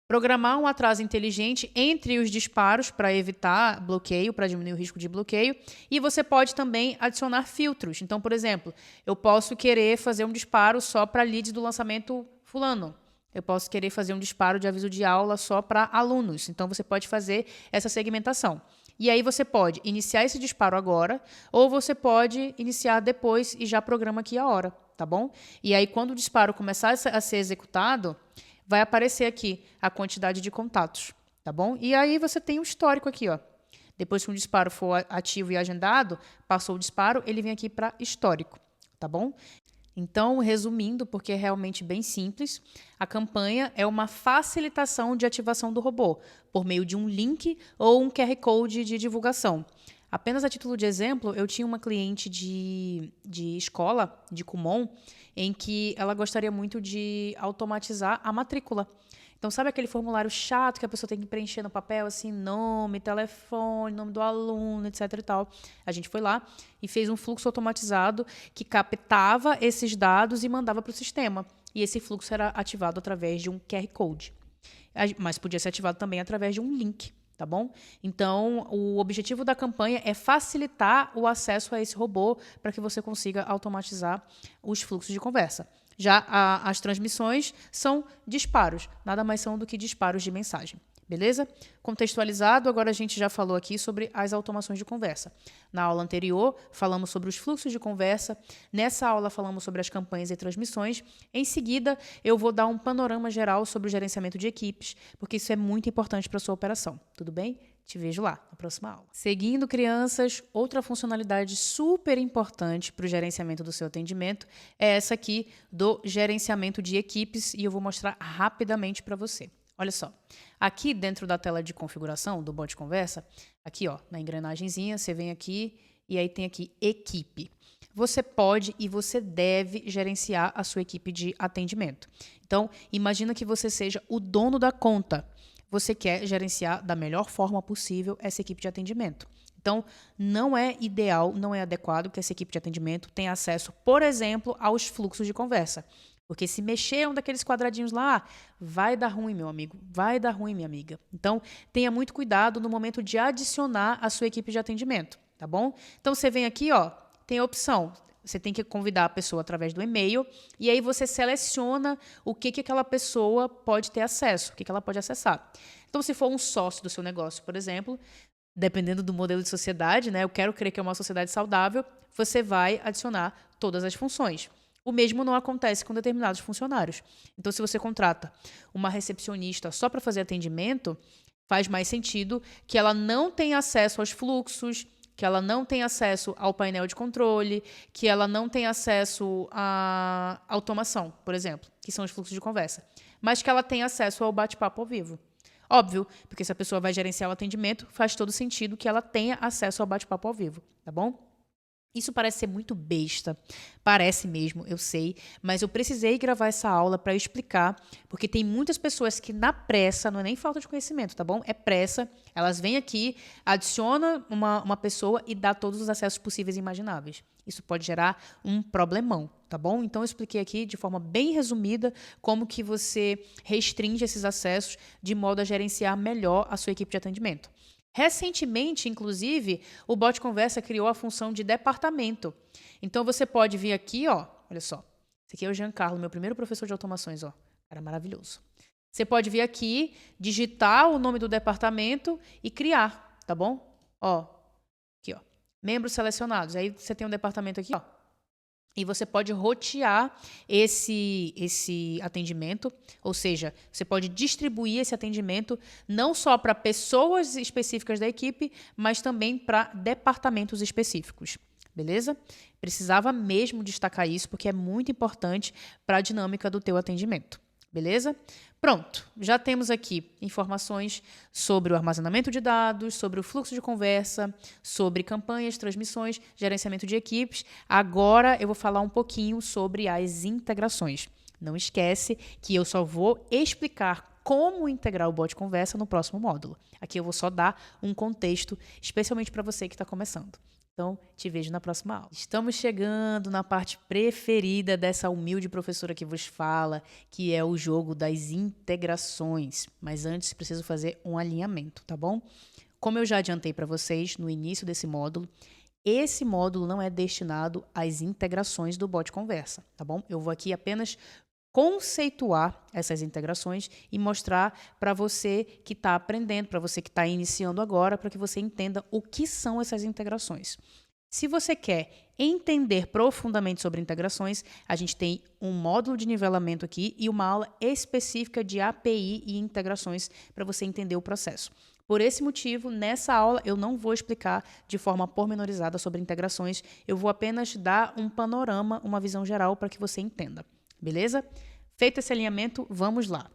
programar um atraso inteligente entre os disparos para evitar bloqueio, para diminuir o risco de bloqueio. E você pode também adicionar filtros. Então, por exemplo, eu posso querer fazer um disparo só para leads do lançamento fulano. Eu posso querer fazer um disparo de aviso de aula só para alunos. Então, você pode fazer essa segmentação. E aí você pode iniciar esse disparo agora, ou você pode iniciar depois e já programa aqui a hora, tá bom? E aí, quando o disparo começar a ser executado, vai aparecer aqui a quantidade de contatos, tá bom? E aí você tem um histórico aqui, ó. Depois que um disparo for ativo e agendado, passou o disparo, ele vem aqui para histórico, tá bom? Então, resumindo, porque é realmente bem simples, a campanha é uma facilitação de ativação do robô, por meio de um link ou um QR Code de divulgação. Apenas a título de exemplo, eu tinha uma cliente de escola, de Kumon, em que ela gostaria muito de automatizar a matrícula. Então, sabe aquele formulário chato que a pessoa tem que preencher no papel, assim, nome, telefone, nome do aluno, etc e tal. A gente foi lá e fez um fluxo automatizado que captava esses dados e mandava para o sistema. E esse fluxo era ativado através de um QR Code. Mas podia ser ativado também através de um link, tá bom? Então, o objetivo da campanha é facilitar o acesso a esse robô para que você consiga automatizar os fluxos de conversa. Já as transmissões são disparos, nada mais são do que disparos de mensagem. Beleza? Contextualizado, agora a gente já falou aqui sobre as automações de conversa. Na aula anterior, falamos sobre os fluxos de conversa. Nessa aula, falamos sobre as campanhas e transmissões. Em seguida, eu vou dar um panorama geral sobre o gerenciamento de equipes, porque isso é muito importante para a sua operação. Tudo bem? Te vejo lá na próxima aula. Seguindo, crianças, outra funcionalidade super importante para o gerenciamento do seu atendimento é essa aqui do gerenciamento de equipes e eu vou mostrar rapidamente para você. Olha só, aqui dentro da tela de configuração do bot conversa, aqui ó, na engrenagemzinha, você vem aqui e aí tem aqui equipe. Você pode e você deve gerenciar a sua equipe de atendimento. Então, imagina que você seja o dono da conta. Você quer gerenciar da melhor forma possível essa equipe de atendimento. Então, não é ideal, não é adequado que essa equipe de atendimento tenha acesso, por exemplo, aos fluxos de conversa. Porque se mexer um daqueles quadradinhos lá, vai dar ruim, meu amigo, vai dar ruim, minha amiga. Então, tenha muito cuidado no momento de adicionar a sua equipe de atendimento, tá bom? Então, você vem aqui, ó, tem a opção, você tem que convidar a pessoa através do e-mail, e aí você seleciona o que aquela pessoa pode ter acesso, o que ela pode acessar. Então, se for um sócio do seu negócio, por exemplo, dependendo do modelo de sociedade, né, eu quero crer que é uma sociedade saudável, você vai adicionar todas as funções. O mesmo não acontece com determinados funcionários. Então, se você contrata uma recepcionista só para fazer atendimento, faz mais sentido que ela não tenha acesso aos fluxos, que ela não tenha acesso ao painel de controle, que ela não tenha acesso à automação, por exemplo, que são os fluxos de conversa, mas que ela tenha acesso ao bate-papo ao vivo. Óbvio, porque se a pessoa vai gerenciar o atendimento, faz todo sentido que ela tenha acesso ao bate-papo ao vivo, tá bom? Isso parece ser muito besta, parece mesmo, eu sei, mas eu precisei gravar essa aula para explicar, porque tem muitas pessoas que na pressa, não é nem falta de conhecimento, tá bom? É pressa, elas vêm aqui, adicionam uma pessoa e dá todos os acessos possíveis e imagináveis. Isso pode gerar um problemão, tá bom? Então eu expliquei aqui de forma bem resumida como que você restringe esses acessos de modo a gerenciar melhor a sua equipe de atendimento. Recentemente, inclusive, o bot conversa criou a função de departamento. Então, você pode vir aqui, ó, olha só. Esse aqui é o Giancarlo, meu primeiro professor de automações, ó. Cara maravilhoso. Você pode vir aqui, digitar o nome do departamento e criar, tá bom? Ó, aqui, ó. Membros selecionados. Aí você tem um departamento aqui, ó. E você pode rotear esse atendimento, ou seja, você pode distribuir esse atendimento não só para pessoas específicas da equipe, mas também para departamentos específicos. Beleza? Precisava mesmo destacar isso, porque é muito importante para a dinâmica do teu atendimento. Beleza? Pronto, já temos aqui informações sobre o armazenamento de dados, sobre o fluxo de conversa, sobre campanhas, transmissões, gerenciamento de equipes. Agora eu vou falar um pouquinho sobre as integrações. Não esquece que eu só vou explicar como integrar o bot conversa no próximo módulo. Aqui eu vou só dar um contexto, especialmente para você que está começando. Então, te vejo na próxima aula. Estamos chegando na parte preferida dessa humilde professora que vos fala, que é o jogo das integrações. Mas antes, preciso fazer um alinhamento, tá bom? Como eu já adiantei para vocês no início desse módulo, esse módulo não é destinado às integrações do bot conversa, tá bom? Eu vou aqui apenas conceituar essas integrações e mostrar para você que está aprendendo, para você que está iniciando agora, para que você entenda o que são essas integrações. Se você quer entender profundamente sobre integrações, a gente tem um módulo de nivelamento aqui e uma aula específica de API e integrações para você entender o processo. Por esse motivo, nessa aula eu não vou explicar de forma pormenorizada sobre integrações, eu vou apenas dar um panorama, uma visão geral para que você entenda. Beleza? Feito esse alinhamento, vamos lá.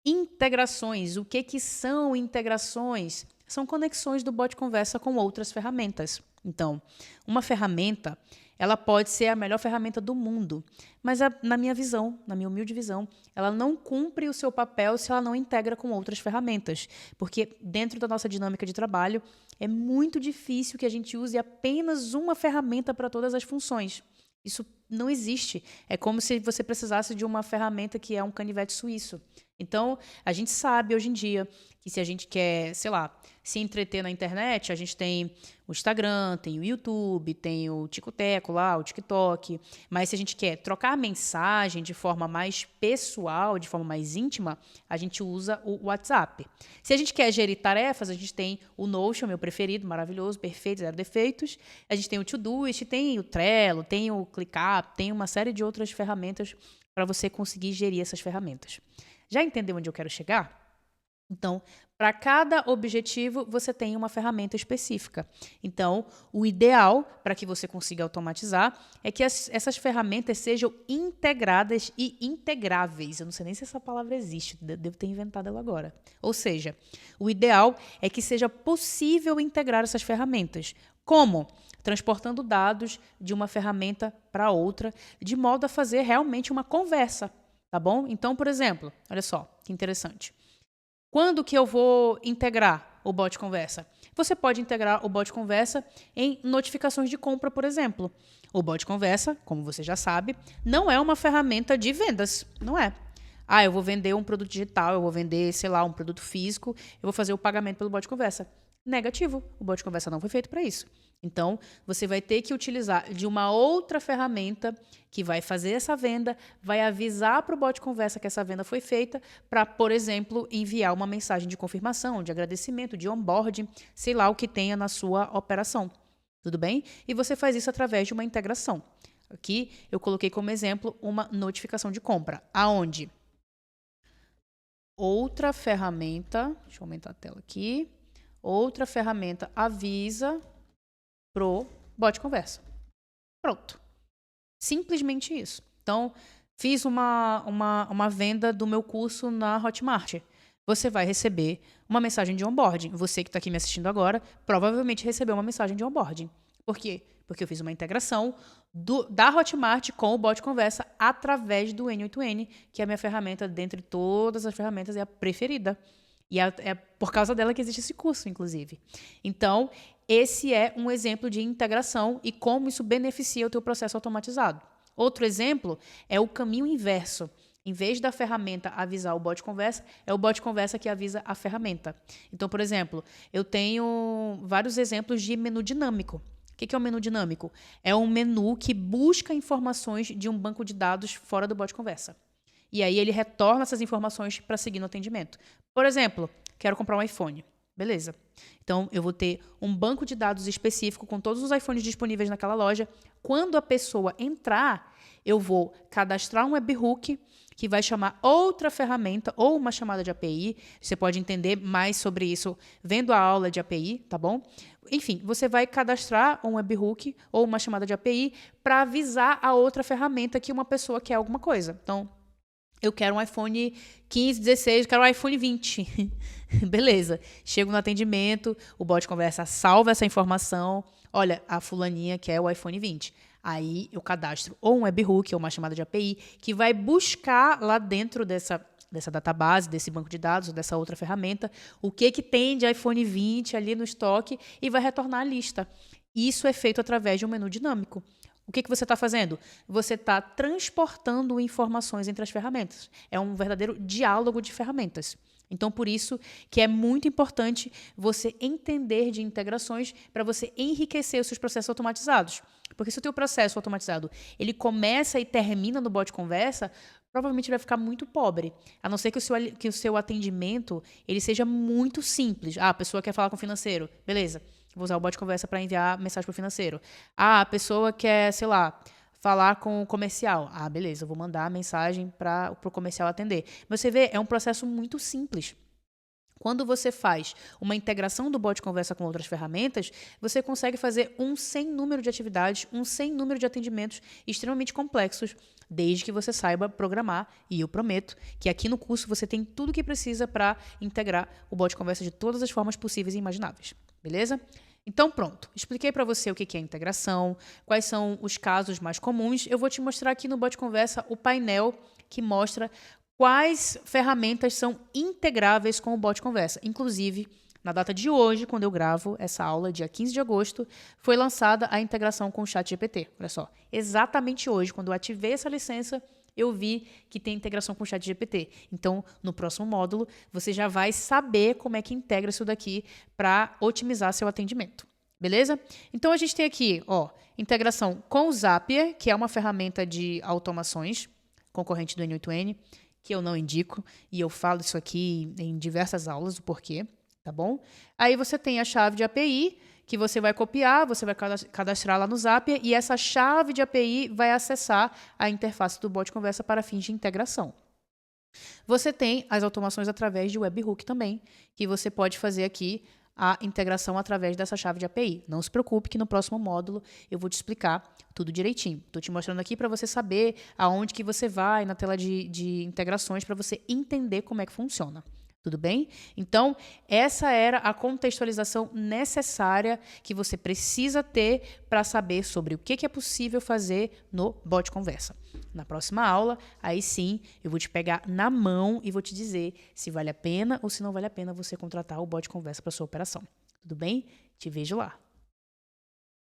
Integrações. O que são integrações? são conexões do bot conversa com outras ferramentas. Então, uma ferramenta, ela pode ser a melhor ferramenta do mundo, mas na minha visão, na minha humilde visão, ela não cumpre o seu papel se ela não integra com outras ferramentas, porque dentro da nossa dinâmica de trabalho, é muito difícil que a gente use apenas uma ferramenta para todas as funções. Isso não existe. É como se você precisasse de uma ferramenta que é um canivete suíço. Então, a gente sabe hoje em dia que se a gente quer, sei lá, se entreter na internet, a gente tem o Instagram, tem o YouTube, tem o Ticoteco lá, o TikTok. Mas se a gente quer trocar mensagem de forma mais pessoal, de forma mais íntima, a gente usa o WhatsApp. Se a gente quer gerir tarefas, a gente tem o Notion, meu preferido, maravilhoso, perfeito, zero defeitos. A gente tem o Todoist, tem o Trello, tem o ClickUp, tem uma série de outras ferramentas para você conseguir gerir essas ferramentas. Já entendeu onde eu quero chegar? Então, para cada objetivo, você tem uma ferramenta específica. Então, o ideal para que você consiga automatizar é que essas ferramentas sejam integradas e integráveis. Eu não sei nem se essa palavra existe, devo ter inventado ela agora. Ou seja, o ideal é que seja possível integrar essas ferramentas. Como? Transportando dados de uma ferramenta para outra, de modo a fazer realmente uma conversa. Tá bom? Então, por exemplo, olha só, que interessante. Quando que eu vou integrar o bot conversa? Você pode integrar o bot conversa em notificações de compra, por exemplo. O bot conversa, como você já sabe, não é uma ferramenta de vendas, não é. Eu vou vender um produto digital, eu vou vender, sei lá, um produto físico, eu vou fazer o pagamento pelo bot conversa. Negativo, o bot conversa não foi feito para isso. Então, você vai ter que utilizar de uma outra ferramenta que vai fazer essa venda, vai avisar para o bot conversa que essa venda foi feita para, por exemplo, enviar uma mensagem de confirmação, de agradecimento, de onboarding, sei lá o que tenha na sua operação. Tudo bem? E você faz isso através de uma integração. Aqui eu coloquei como exemplo uma notificação de compra, aonde outra ferramenta, deixa eu aumentar a tela aqui, outra ferramenta avisa pro bot conversa. Pronto. Simplesmente isso. Então, fiz uma venda do meu curso na Hotmart. Você vai receber uma mensagem de onboarding. Você que está aqui me assistindo agora, provavelmente recebeu uma mensagem de onboarding. Por quê? Porque eu fiz uma integração da Hotmart com o bot conversa através do N8N, que é a minha ferramenta, dentre todas as ferramentas, é a preferida. E é por causa dela que existe esse curso, inclusive. Então, esse é um exemplo de integração e como isso beneficia o teu processo automatizado. Outro exemplo é o caminho inverso. Em vez da ferramenta avisar o bot conversa, é o bot conversa que avisa a ferramenta. Então, por exemplo, eu tenho vários exemplos de menu dinâmico. O que é um menu dinâmico? É um menu que busca informações de um banco de dados fora do bot conversa. E aí ele retorna essas informações para seguir no atendimento. Por exemplo, quero comprar um iPhone. Beleza. Então, eu vou ter um banco de dados específico com todos os iPhones disponíveis naquela loja. Quando a pessoa entrar, eu vou cadastrar um webhook que vai chamar outra ferramenta ou uma chamada de API. Você pode entender mais sobre isso vendo a aula de API, tá bom? Enfim, você vai cadastrar um webhook ou uma chamada de API para avisar a outra ferramenta que uma pessoa quer alguma coisa. Então, eu quero um iPhone 15, 16, eu quero um iPhone 20. Beleza. Chego no atendimento, o bot conversa, salva essa informação. Olha, a fulaninha quer o iPhone 20. Aí eu cadastro ou um webhook ou uma chamada de API que vai buscar lá dentro dessa database, desse banco de dados, ou dessa outra ferramenta, o que tem de iPhone 20 ali no estoque e vai retornar a lista. Isso é feito através de um menu dinâmico. O que você está fazendo? Você está transportando informações entre as ferramentas. É um verdadeiro diálogo de ferramentas. Então, por isso que é muito importante você entender de integrações para você enriquecer os seus processos automatizados. Porque se o teu processo automatizado ele começa e termina no bot conversa, provavelmente vai ficar muito pobre. A não ser que o seu atendimento ele seja muito simples. A pessoa quer falar com o financeiro. Beleza. Vou usar o bot conversa para enviar mensagem para o financeiro. A pessoa quer, sei lá, falar com o comercial. Beleza, eu vou mandar a mensagem para o comercial atender. Mas você vê, é um processo muito simples. Quando você faz uma integração do bot conversa com outras ferramentas, você consegue fazer um sem número de atividades, um sem número de atendimentos extremamente complexos, desde que você saiba programar. E eu prometo que aqui no curso você tem tudo o que precisa para integrar o bot conversa de todas as formas possíveis e imagináveis. Beleza? Então pronto, expliquei para você o que é integração, quais são os casos mais comuns. Eu vou te mostrar aqui no bot conversa o painel que mostra quais ferramentas são integráveis com o bot conversa. Inclusive, na data de hoje, quando eu gravo essa aula, dia 15 de agosto, foi lançada a integração com o ChatGPT. Olha só, exatamente hoje, quando eu ativei essa licença, eu vi que tem integração com o ChatGPT. Então, no próximo módulo, você já vai saber como é que integra isso daqui para otimizar seu atendimento. Beleza? Então, a gente tem aqui, ó, integração com o Zapier, que é uma ferramenta de automações, concorrente do N8N, que eu não indico, e eu falo isso aqui em diversas aulas, o porquê, tá bom? Aí você tem a chave de API, que você vai copiar, você vai cadastrar lá no Zapier, e essa chave de API vai acessar a interface do bot conversa para fins de integração. Você tem as automações através de webhook também, que você pode fazer aqui a integração através dessa chave de API. Não se preocupe que no próximo módulo eu vou te explicar tudo direitinho. Estou te mostrando aqui para você saber aonde que você vai na tela de integrações para você entender como é que funciona. Tudo bem? Então, essa era a contextualização necessária que você precisa ter para saber sobre o que é possível fazer no bot conversa. Na próxima aula, aí sim, eu vou te pegar na mão e vou te dizer se vale a pena ou se não vale a pena você contratar o bot conversa para sua operação. Tudo bem? Te vejo lá.